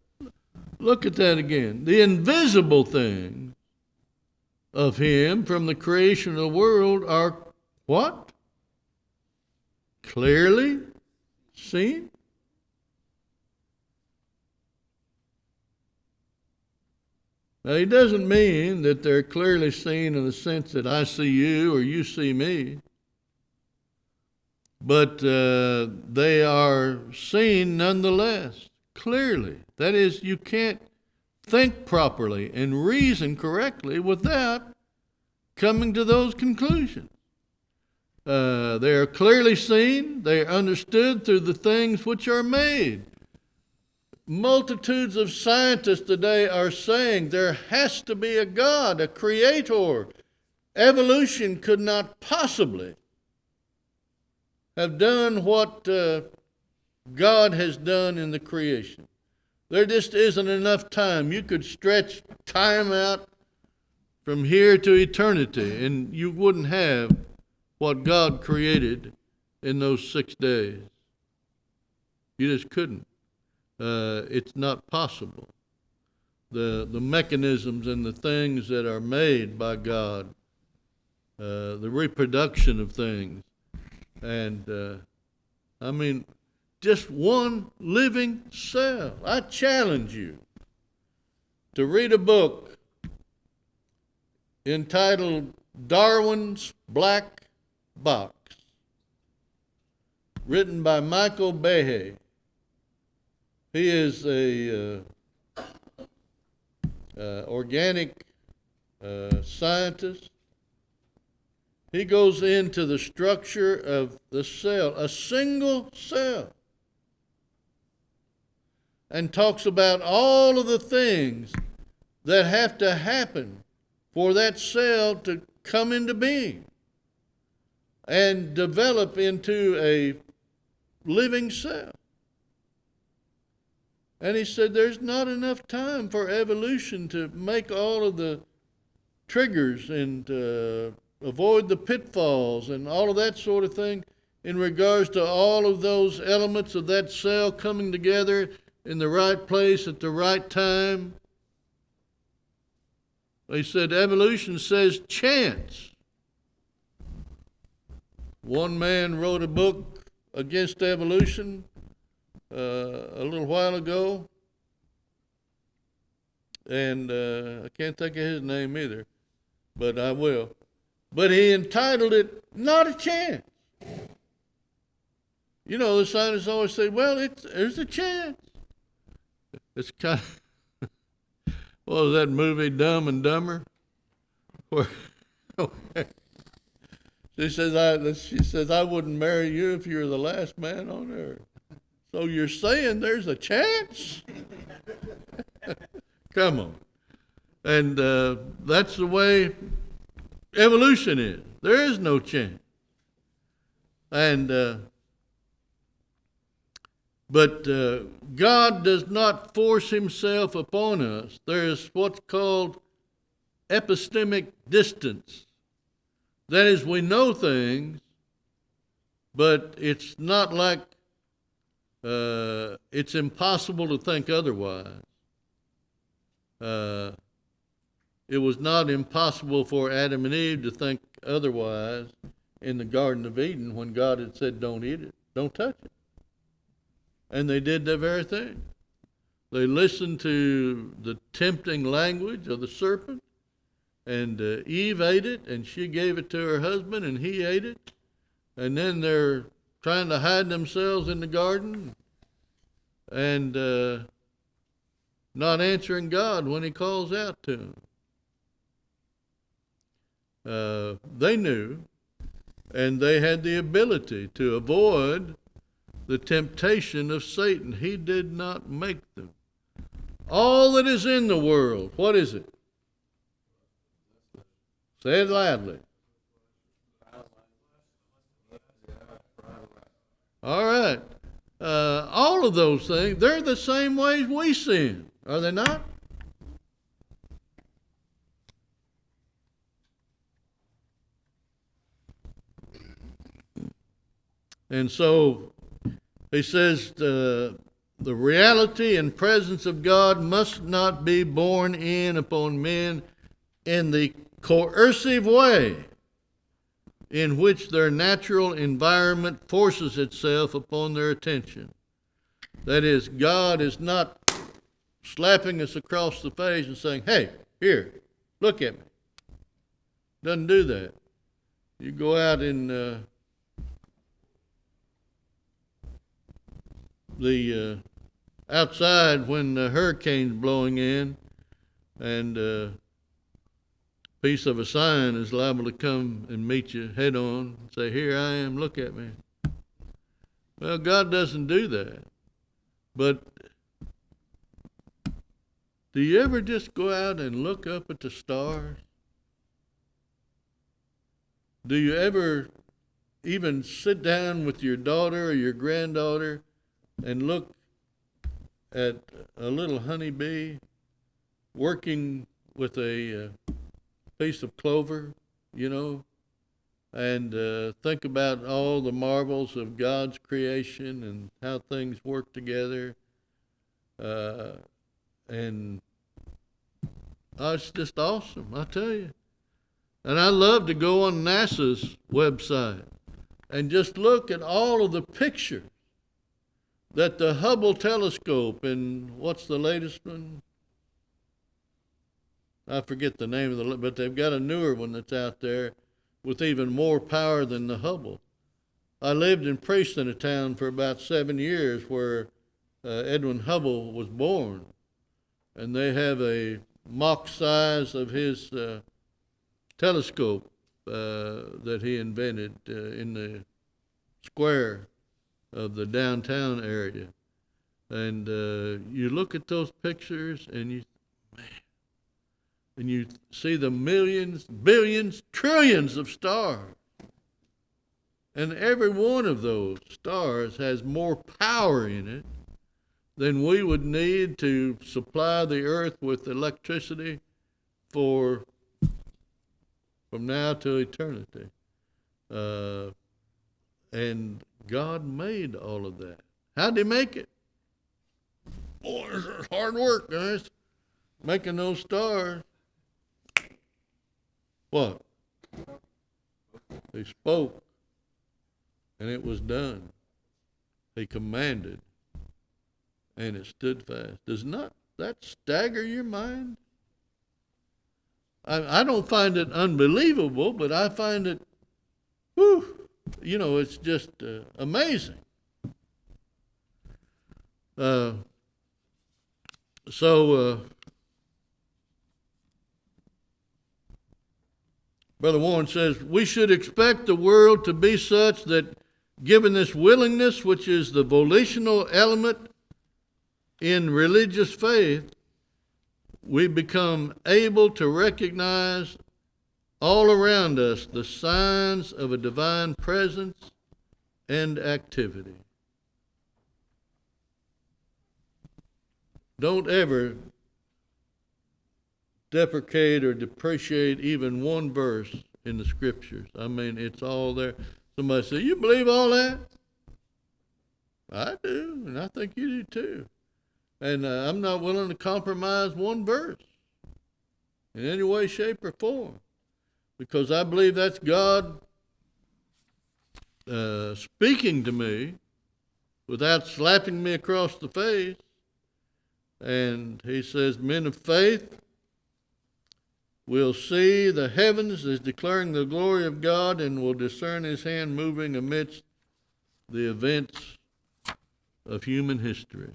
look at that again. The invisible things of him from the creation of the world are what? Clearly seen. Now, he doesn't mean that they're clearly seen in the sense that I see you or you see me. But they are seen nonetheless, clearly. That is, you can't think properly and reason correctly without coming to those conclusions. They are clearly seen, they are understood through the things which are made. Multitudes of scientists today are saying there has to be a God, a creator. Evolution could not possibly have done what God has done in the creation. There just isn't enough time. You could stretch time out from here to eternity, and you wouldn't have what God created in those 6 days. You just couldn't. It's not possible. The mechanisms and the things that are made by God, the reproduction of things, and I mean, just one living cell. I challenge you to read a book entitled Darwin's Black Box, written by Michael Behe. He is a organic scientist. He goes into the structure of the cell, a single cell, and talks about all of the things that have to happen for that cell to come into being and develop into a living cell. And he said there's not enough time for evolution to make all of the triggers and avoid the pitfalls and all of that sort of thing in regards to all of those elements of that cell coming together in the right place at the right time. He said evolution says chance. One man wrote a book against evolution a little while ago, and I can't think of his name either, but I will. But he entitled it, Not a Chance. You know, the scientists always say, well, there's a chance. It's kind of, what was that movie, Dumb and Dumber? Where she says, I wouldn't marry you if you were the last man on earth. So you're saying there's a chance? Come on. And that's the way evolution is. There is no change. And but God does not force himself upon us. There is what's called epistemic distance. That is, we know things, but it's not like it's impossible to think otherwise. It was not impossible for Adam and Eve to think otherwise in the Garden of Eden when God had said, don't eat it, don't touch it. And they did that very thing. They listened to the tempting language of the serpent, and Eve ate it, and she gave it to her husband, and he ate it. And then they're trying to hide themselves in the garden and not answering God when he calls out to them. They knew, and they had the ability to avoid the temptation of Satan. He did not make them. All that is in the world, what is it? Say it loudly. All right. All of those things, they're the same ways we sin, are they not? And so he says the reality and presence of God must not be borne in upon men in the coercive way in which their natural environment forces itself upon their attention. That is, God is not slapping us across the face and saying, hey, here, look at me. Doesn't do that. You go out in the outside when the hurricane's blowing in, and a piece of a sign is liable to come and meet you head on and say, here I am, look at me. Well, God doesn't do that. But do you ever just go out and look up at the stars? Do you ever even sit down with your daughter or your granddaughter and look at a little honeybee working with a piece of clover, you know, and think about all the marvels of God's creation and how things work together? And it's just awesome, I tell you. And I love to go on NASA's website and just look at all of the pictures that the Hubble Telescope, and what's the latest one? I forget the name of the, but they've got a newer one that's out there with even more power than the Hubble. I lived in Princeton for about 7 years where Edwin Hubble was born. And they have a mock size of his telescope that he invented in the square of the downtown area. And you look at those pictures and you see the millions, billions, trillions of stars. And every one of those stars has more power in it than we would need to supply the earth with electricity from now to eternity. And God made all of that. How'd he make it? Boy, this is hard work, guys. Making those stars. What? He spoke, and it was done. He commanded, and it stood fast. Does not that stagger your mind? I don't find it unbelievable, but I find it, it's just amazing. Brother Warren says, we should expect the world to be such that, given this willingness, which is the volitional element in religious faith, we become able to recognize all around us the signs of a divine presence and activity. Don't ever deprecate or depreciate even one verse in the scriptures. I mean, it's all there. Somebody say, "You believe all that?" I do, and I think you do too. And I'm not willing to compromise one verse in any way, shape, or form, because I believe that's God speaking to me without slapping me across the face. And he says, men of faith will see the heavens as declaring the glory of God and will discern his hand moving amidst the events of human history.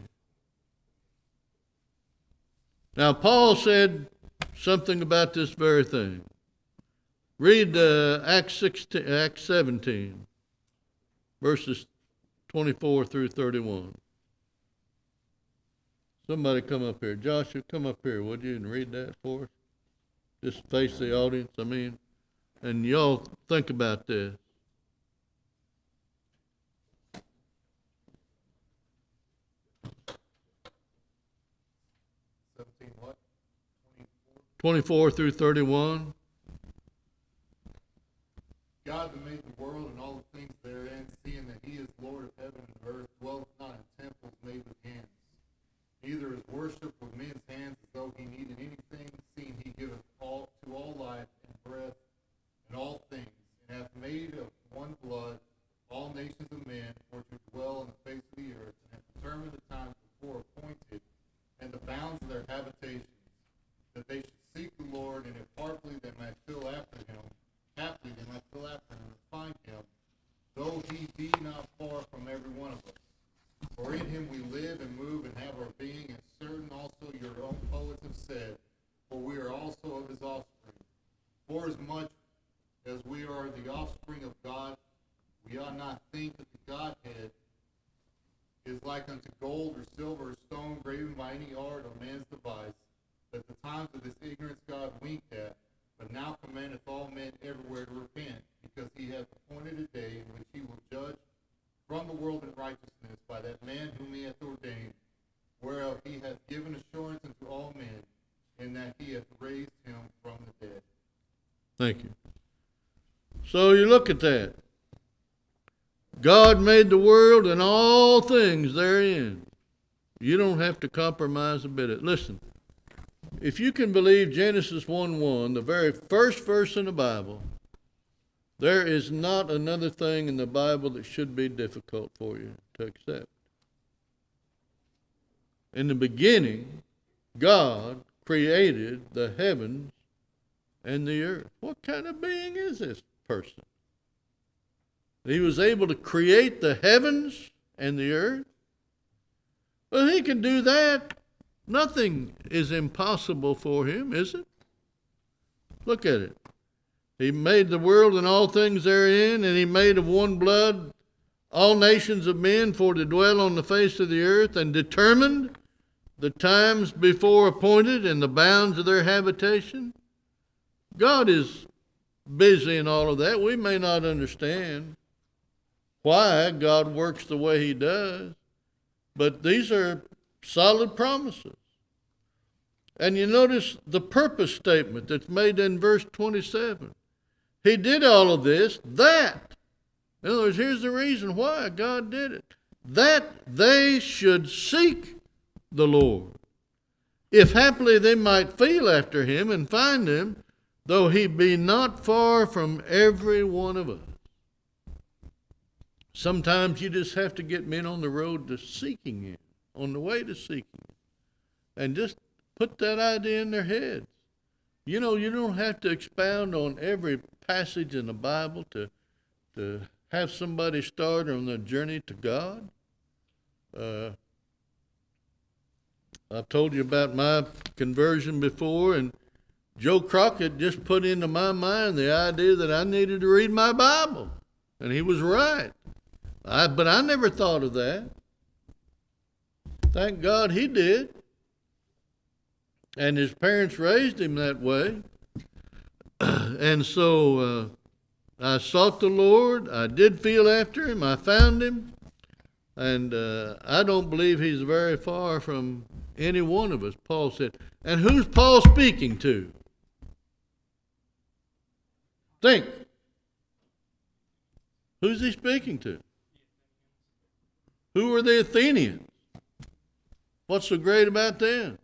Now, Paul said something about this very thing. Read Acts 17, verses 24 through 31. Somebody come up here. Joshua, come up here, would you, and read that for us? Just face the audience, and y'all think about this. 17 what? 24 through 31. God that made the world and all the things therein, seeing that he is Lord of heaven and earth, dwelleth not in temples made with hands. Neither is worship with men's hands as though he needed anything, seeing he giveth all to all life and breath and all things, and hath made of one blood all nations of men for to dwell on the face of the earth, and hath determined the times before appointed and the bounds of their habitations, that they should seek the Lord, and if haply they might fill after him, and find him, though he be not far from every one of us. For in him we live and move and have our being, and certain also your own poets have said, for we are also of his offspring. For as much as we are the offspring of God, we ought not think that the Godhead is like unto gold or silver or stone graven by any art or man's device, that the times of this ignorance God winked at, but now commandeth all men everywhere to repent, because he hath appointed a day in which he will judge from the world in righteousness by that man whom he hath ordained, whereof he hath given assurance unto all men, in that he hath raised him from the dead. Thank you. So you look at that. God made the world and all things therein. You don't have to compromise a bit. Listen, if you can believe Genesis 1:1, the very first verse in the Bible, there is not another thing in the Bible that should be difficult for you to accept. In the beginning, God created the heavens and the earth. What kind of being is this person? He was able to create the heavens and the earth. Well, he can do that. Nothing is impossible for him, is it? Look at it. He made the world and all things therein, and he made of one blood all nations of men for to dwell on the face of the earth, and determined the times before appointed and the bounds of their habitation. God is busy in all of that. We may not understand why God works the way he does, but these are solid promises. And you notice the purpose statement that's made in verse 27. He did all of this, that. In other words, here's the reason why God did it. That they should seek the Lord, if haply they might feel after him and find him, though he be not far from every one of us. Sometimes you just have to get men on the road to seeking him, on the way to seeking him, and just put that idea in their heads. You know, you don't have to expound on every passage in the Bible to have somebody start on their journey to God. I've told you about my conversion before, and Joe Crockett just put into my mind the idea that I needed to read my Bible, and he was right. But I never thought of that. Thank God he did. And his parents raised him that way. And so I sought the Lord. I did feel after him. I found him. And I don't believe he's very far from any one of us, Paul said. And who's Paul speaking to? Think. Who's he speaking to? Who are the Athenians? What's so great about them?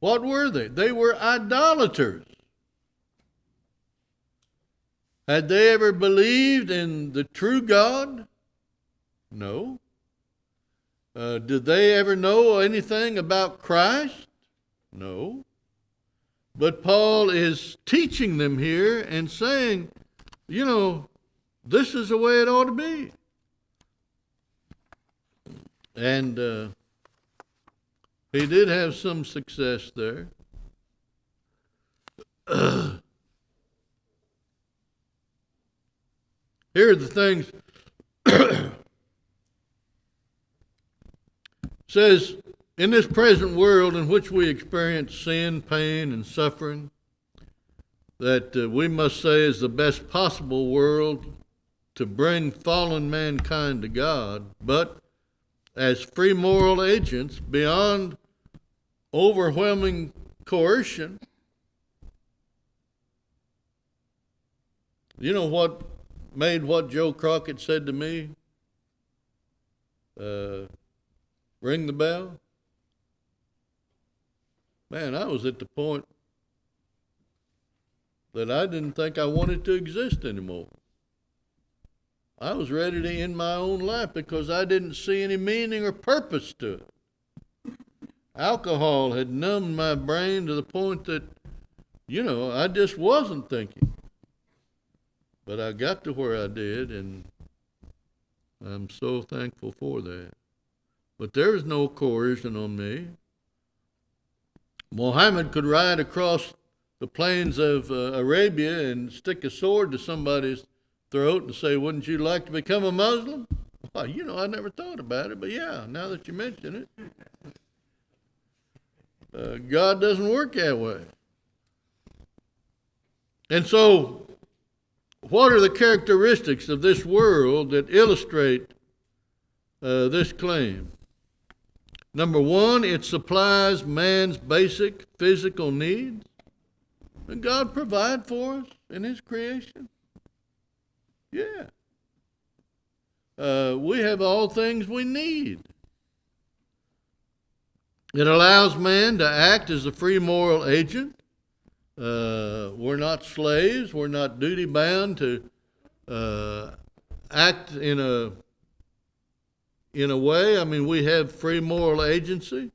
What were they? They were idolaters. Had they ever believed in the true God? No. Did they ever know anything about Christ? No. But Paul is teaching them here and saying, you know, this is the way it ought to be. And he did have some success there. Here are the things. Says, in this present world in which we experience sin, pain, and suffering, that we must say is the best possible world to bring fallen mankind to God, but as free moral agents, beyond overwhelming coercion. You know what made what Joe Crockett said to me ring the bell? Man, I was at the point that I didn't think I wanted to exist anymore. I was ready to end my own life because I didn't see any meaning or purpose to it. Alcohol had numbed my brain to the point that, you know, I just wasn't thinking. But I got to where I did, and I'm so thankful for that. But there was no coercion on me. Muhammad could ride across the plains of Arabia and stick a sword to somebody's throat and say, wouldn't you like to become a Muslim? Well, you know, I never thought about it, but yeah, now that you mention it. God doesn't work that way. And so, what are the characteristics of this world that illustrate this claim? Number one, it supplies man's basic physical needs. And God provides for us in His creation. Yeah. We have all things we need. It allows man to act as a free moral agent. We're not slaves. We're not duty bound to act in a way. I mean, we have free moral agency.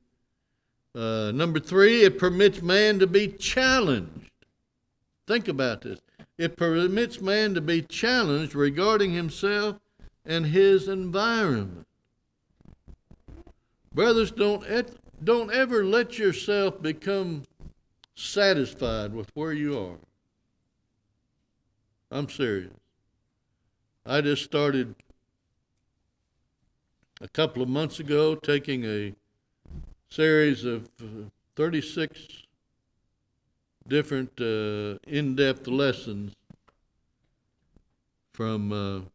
Number three, it permits man to be challenged. Think about this. It permits man to be challenged regarding himself and his environment. Brothers, don't ever let yourself become satisfied with where you are. I'm serious. I just started a couple of months ago taking a series of 36 different in-depth lessons from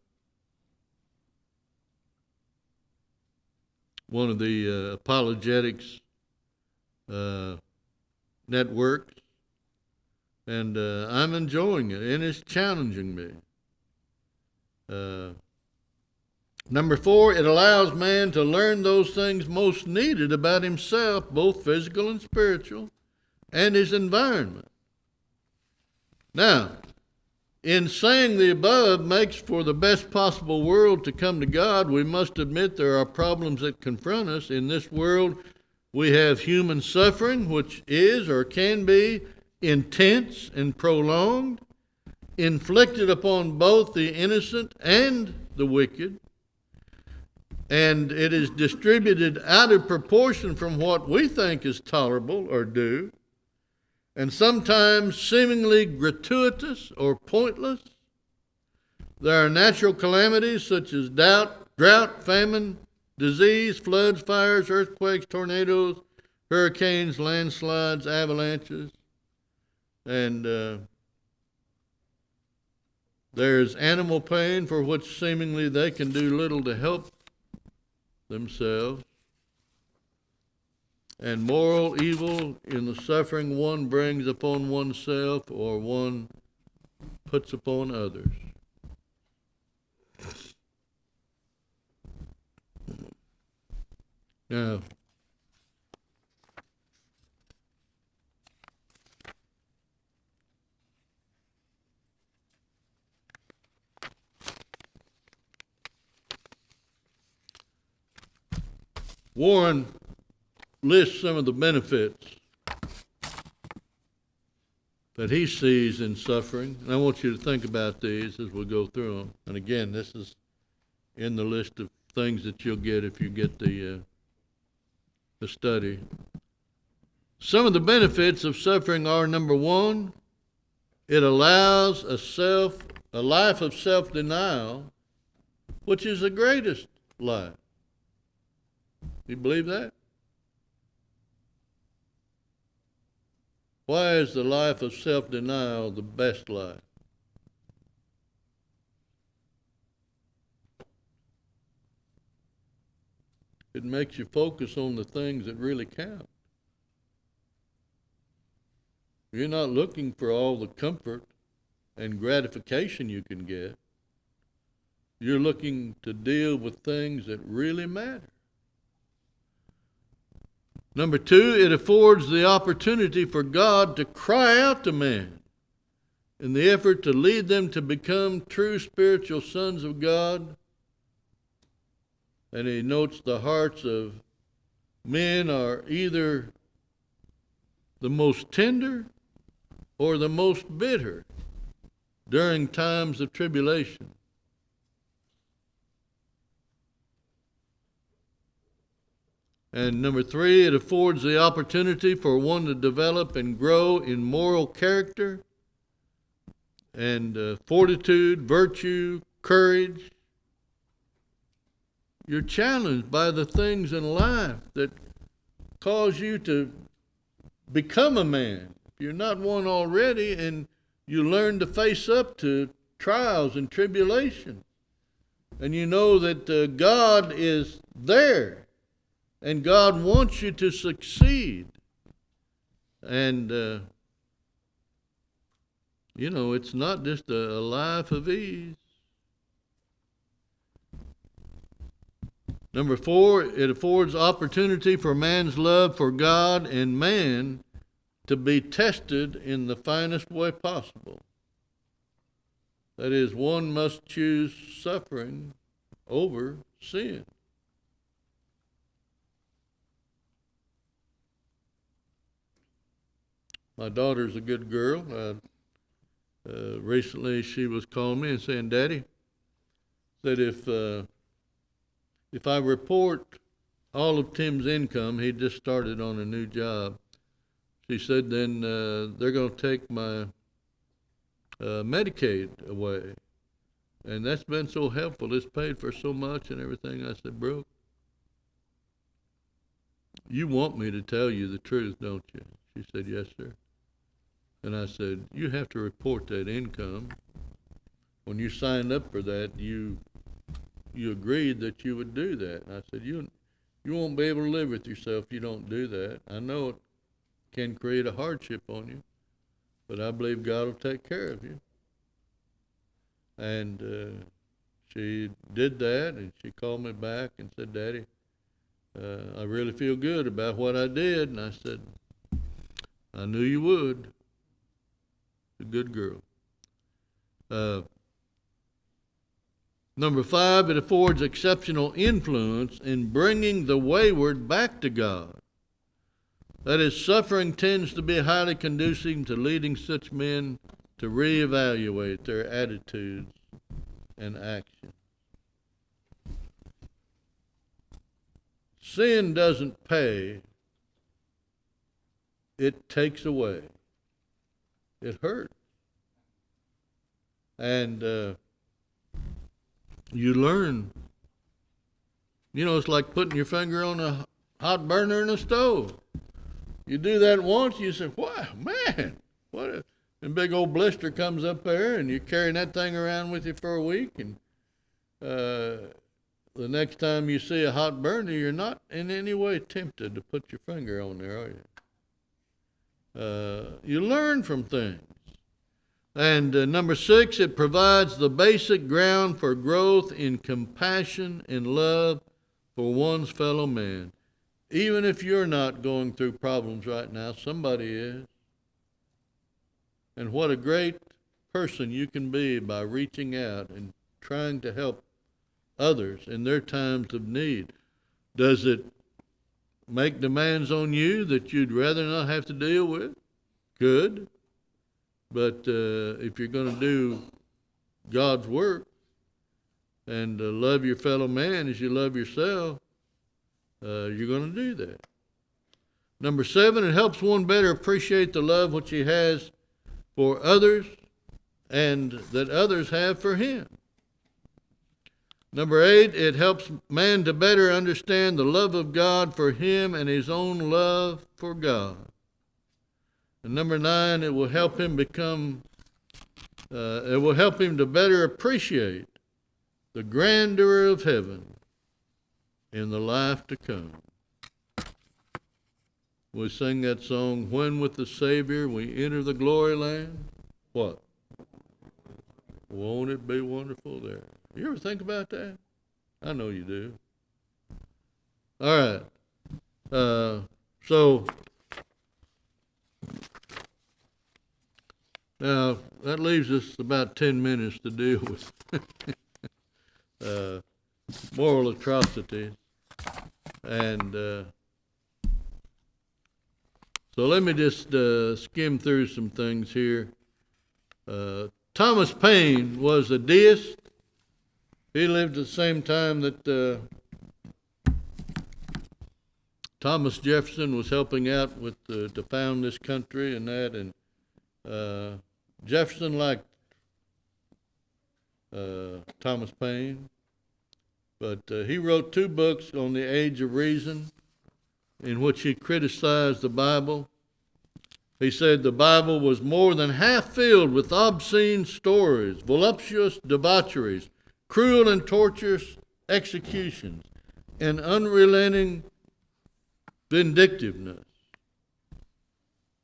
one of the apologetics networks, and I'm enjoying it, and it's challenging me. Number four, it allows man to learn those things most needed about himself, both physical and spiritual, and his environment. Now, in saying the above makes for the best possible world to come to God, we must admit there are problems that confront us. In this world, we have human suffering, which is or can be intense and prolonged, inflicted upon both the innocent and the wicked, and it is distributed out of proportion from what we think is tolerable or due, and sometimes seemingly gratuitous or pointless. There are natural calamities such as drought, famine, disease, floods, fires, earthquakes, tornadoes, hurricanes, landslides, avalanches, and there's animal pain for which seemingly they can do little to help themselves, and moral evil in the suffering one brings upon oneself or one puts upon others. Now, Warren lists some of the benefits that he sees in suffering, and I want you to think about these as we go through them. And again, this is in the list of things that you'll get if you get the study. Some of the benefits of suffering are, number one, it allows a life of self-denial, which is the greatest life. You believe that? Why is the life of self-denial the best life? It makes you focus on the things that really count. You're not looking for all the comfort and gratification you can get. You're looking to deal with things that really matter. Number two, it affords the opportunity for God to cry out to man in the effort to lead them to become true spiritual sons of God. And he notes the hearts of men are either the most tender or the most bitter during times of tribulation. And number three, it affords the opportunity for one to develop and grow in moral character and fortitude, virtue, courage. You're challenged by the things in life that cause you to become a man. If you're not one already, and you learn to face up to trials and tribulation, and you know that God is there, and God wants you to succeed. And, it's not just a life of ease. Number four, it affords opportunity for man's love for God and man to be tested in the finest way possible. That is, one must choose suffering over sin. My daughter's a good girl. Recently she was calling me and saying, Daddy, that if I report all of Tim's income, he just started on a new job, she said, then they're going to take my Medicaid away. And that's been so helpful. It's paid for so much and everything. I said, Brooke, you want me to tell you the truth, don't you? She said, yes, sir. And I said, you have to report that income. When you signed up for that, you agreed that you would do that. And I said, you won't be able to live with yourself if you don't do that. I know it can create a hardship on you, but I believe God will take care of you. And she did that, and she called me back and said, Daddy, I really feel good about what I did. And I said, I knew you would. A good girl. Number five, it affords exceptional influence in bringing the wayward back to God. That is, suffering tends to be highly conducive to leading such men to reevaluate their attitudes and actions. Sin doesn't pay, it takes away. It hurts. And you learn You know, it's like putting your finger on a hot burner in a stove. You do that once, you say, wow, man, what a big old blister comes up there, and you're carrying that thing around with you for a week, and the next time you see a hot burner, you're not in any way tempted to put your finger on there, are you? You learn from things. And number 6, it provides the basic ground for growth in compassion and love for one's fellow man. Even if you're not going through problems right now, somebody is. And what a great person you can be by reaching out and trying to help others in their times of need. Does it make demands on you that you'd rather not have to deal with? Good. But if you're going to do God's work and love your fellow man as you love yourself, you're going to do that. Number 7, it helps one better appreciate the love which he has for others and that others have for him. Number 8, it helps man to better understand the love of God for him and his own love for God. And number 9, it will help him to better appreciate the grandeur of heaven in the life to come. We sing that song, when with the Savior we enter the glory land. What? Won't it be wonderful there? You ever think about that? I know you do. All right. So now that leaves us about 10 minutes to deal with moral atrocities. And so let me just skim through some things here. Thomas Paine was a deist. He lived at the same time that Thomas Jefferson was helping out with to found this country and that. And Jefferson liked Thomas Paine, but he wrote 2 books on the Age of Reason in which he criticized the Bible. He said the Bible was more than half filled with obscene stories, voluptuous debaucheries, cruel and torturous executions, and unrelenting vindictiveness.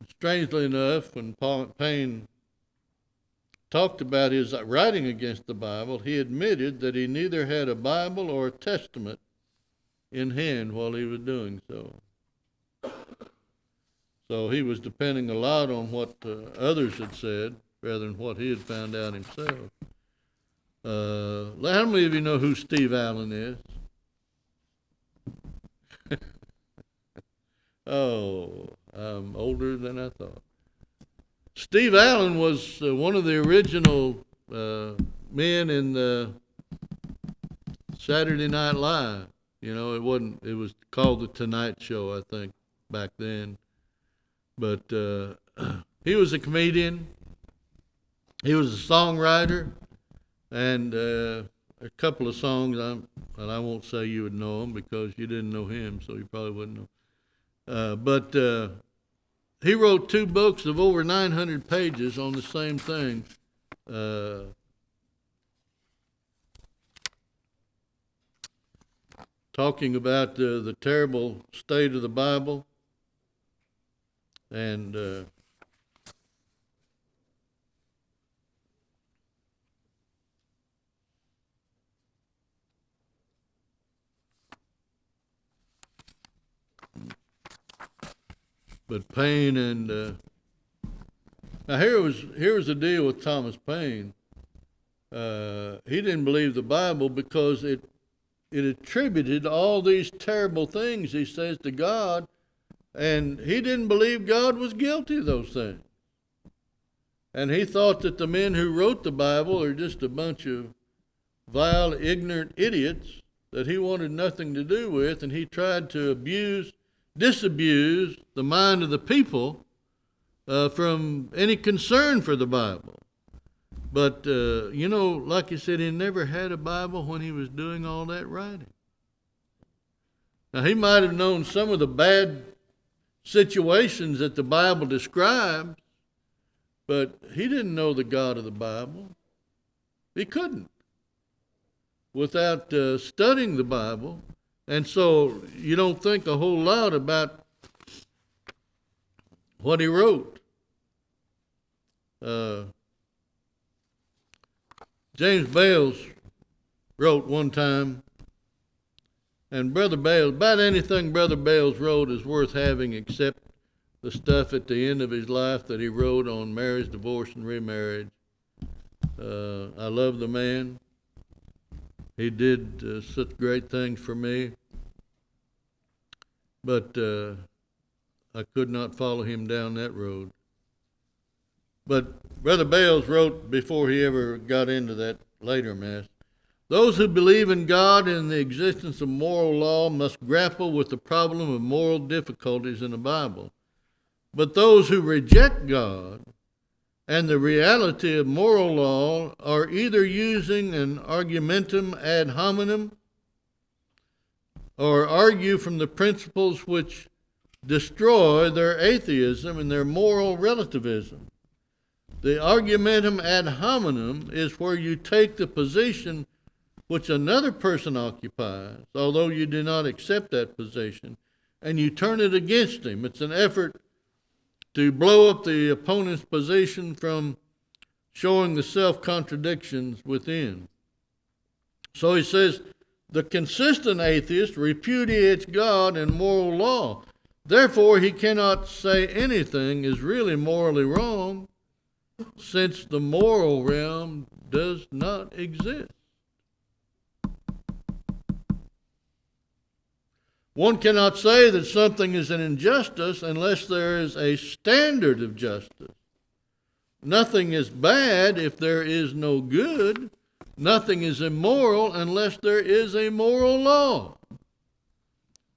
Strangely enough, when Paine talked about his writing against the Bible, he admitted that he neither had a Bible or a Testament in hand while he was doing so. So he was depending a lot on what others had said rather than what he had found out himself. How many of you know who Steve Allen is? Oh, I'm older than I thought. Steve Allen was one of the original men in the Saturday Night Live. You know, it was called The Tonight Show, I think, back then. But he was a comedian. He was a songwriter. And a couple of songs, and I won't say you would know them because you didn't know him, so you probably wouldn't know. But he wrote 2 books of over 900 pages on the same thing. Talking about the terrible state of the Bible. And but Paine and now here was the deal with Thomas Paine. He didn't believe the Bible because it attributed all these terrible things, he says, to God, and he didn't believe God was guilty of those things. And he thought that the men who wrote the Bible are just a bunch of vile, ignorant idiots that he wanted nothing to do with, and he tried to disabuse the mind of the people from any concern for the Bible. But, like he said, he never had a Bible when he was doing all that writing. Now, he might have known some of the bad situations that the Bible describes, but he didn't know the God of the Bible. He couldn't without studying the Bible. And so you don't think a whole lot about what he wrote. James Bales wrote one time, and Brother Bales, about anything Brother Bales wrote is worth having except the stuff at the end of his life that he wrote on marriage, divorce, and remarriage. I love the man. He did such great things for me. But I could not follow him down that road. But Brother Bales wrote, before he ever got into that later mess, those who believe in God and the existence of moral law must grapple with the problem of moral difficulties in the Bible. But those who reject God and the reality of moral law are either using an argumentum ad hominem or argue from the principles which destroy their atheism and their moral relativism. The argumentum ad hominem is where you take the position which another person occupies, although you do not accept that position, and you turn it against him. It's an effort to blow up the opponent's position from showing the self-contradictions within. So he says, the consistent atheist repudiates God and moral law. Therefore, he cannot say anything is really morally wrong, since the moral realm does not exist. One cannot say that something is an injustice unless there is a standard of justice. Nothing is bad if there is no good. Nothing is immoral unless there is a moral law.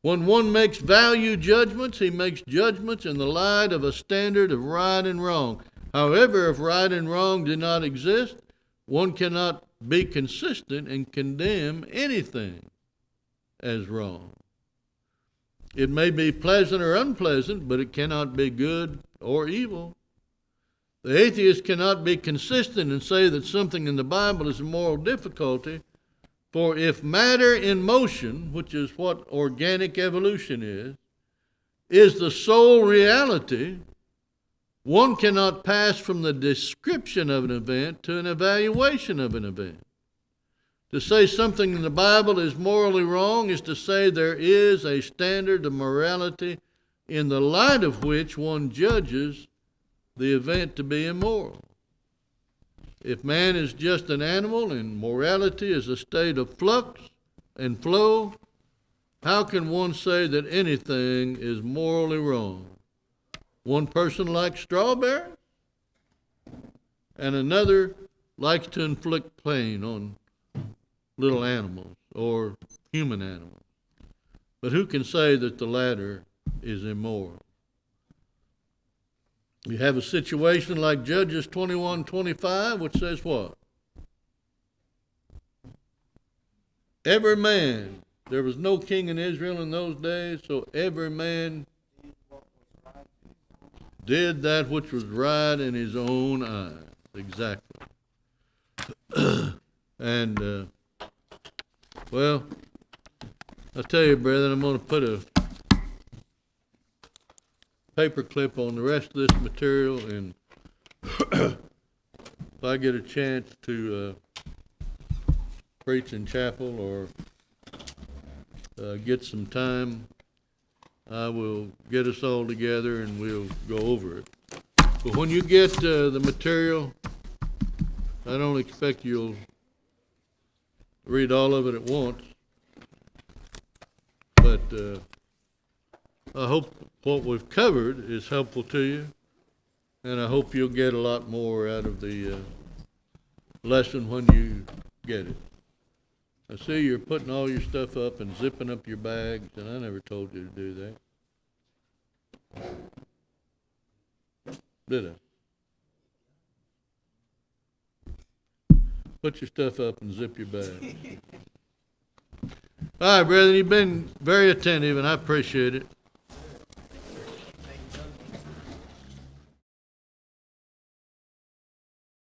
When one makes value judgments, he makes judgments in the light of a standard of right and wrong. However, if right and wrong do not exist, one cannot be consistent and condemn anything as wrong. It may be pleasant or unpleasant, but it cannot be good or evil. The atheist cannot be consistent and say that something in the Bible is a moral difficulty, for if matter in motion, which is what organic evolution is the sole reality, one cannot pass from the description of an event to an evaluation of an event. To say something in the Bible is morally wrong is to say there is a standard of morality in the light of which one judges the event to be immoral. If man is just an animal and morality is a state of flux and flow, how can one say that anything is morally wrong? One person likes strawberries, and another likes to inflict pain on little animals or human animals. But who can say that the latter is immoral? You have a situation like Judges 21:25, which says what? Every man, there was no king in Israel in those days, so every man did that which was right in his own eyes. Exactly. And, well, I tell you, brethren, I'm going to put a paper clip on the rest of this material, and if I get a chance to preach in chapel or get some time, I will get us all together and we'll go over it. But when you get the material, I don't expect you'll read all of it at once, but I hope what we've covered is helpful to you, and I hope you'll get a lot more out of the lesson when you get it. I see you're putting all your stuff up and zipping up your bags, and I never told you to do that. Did I? Put your stuff up and zip your bag. All right, brethren, you've been very attentive, and I appreciate it.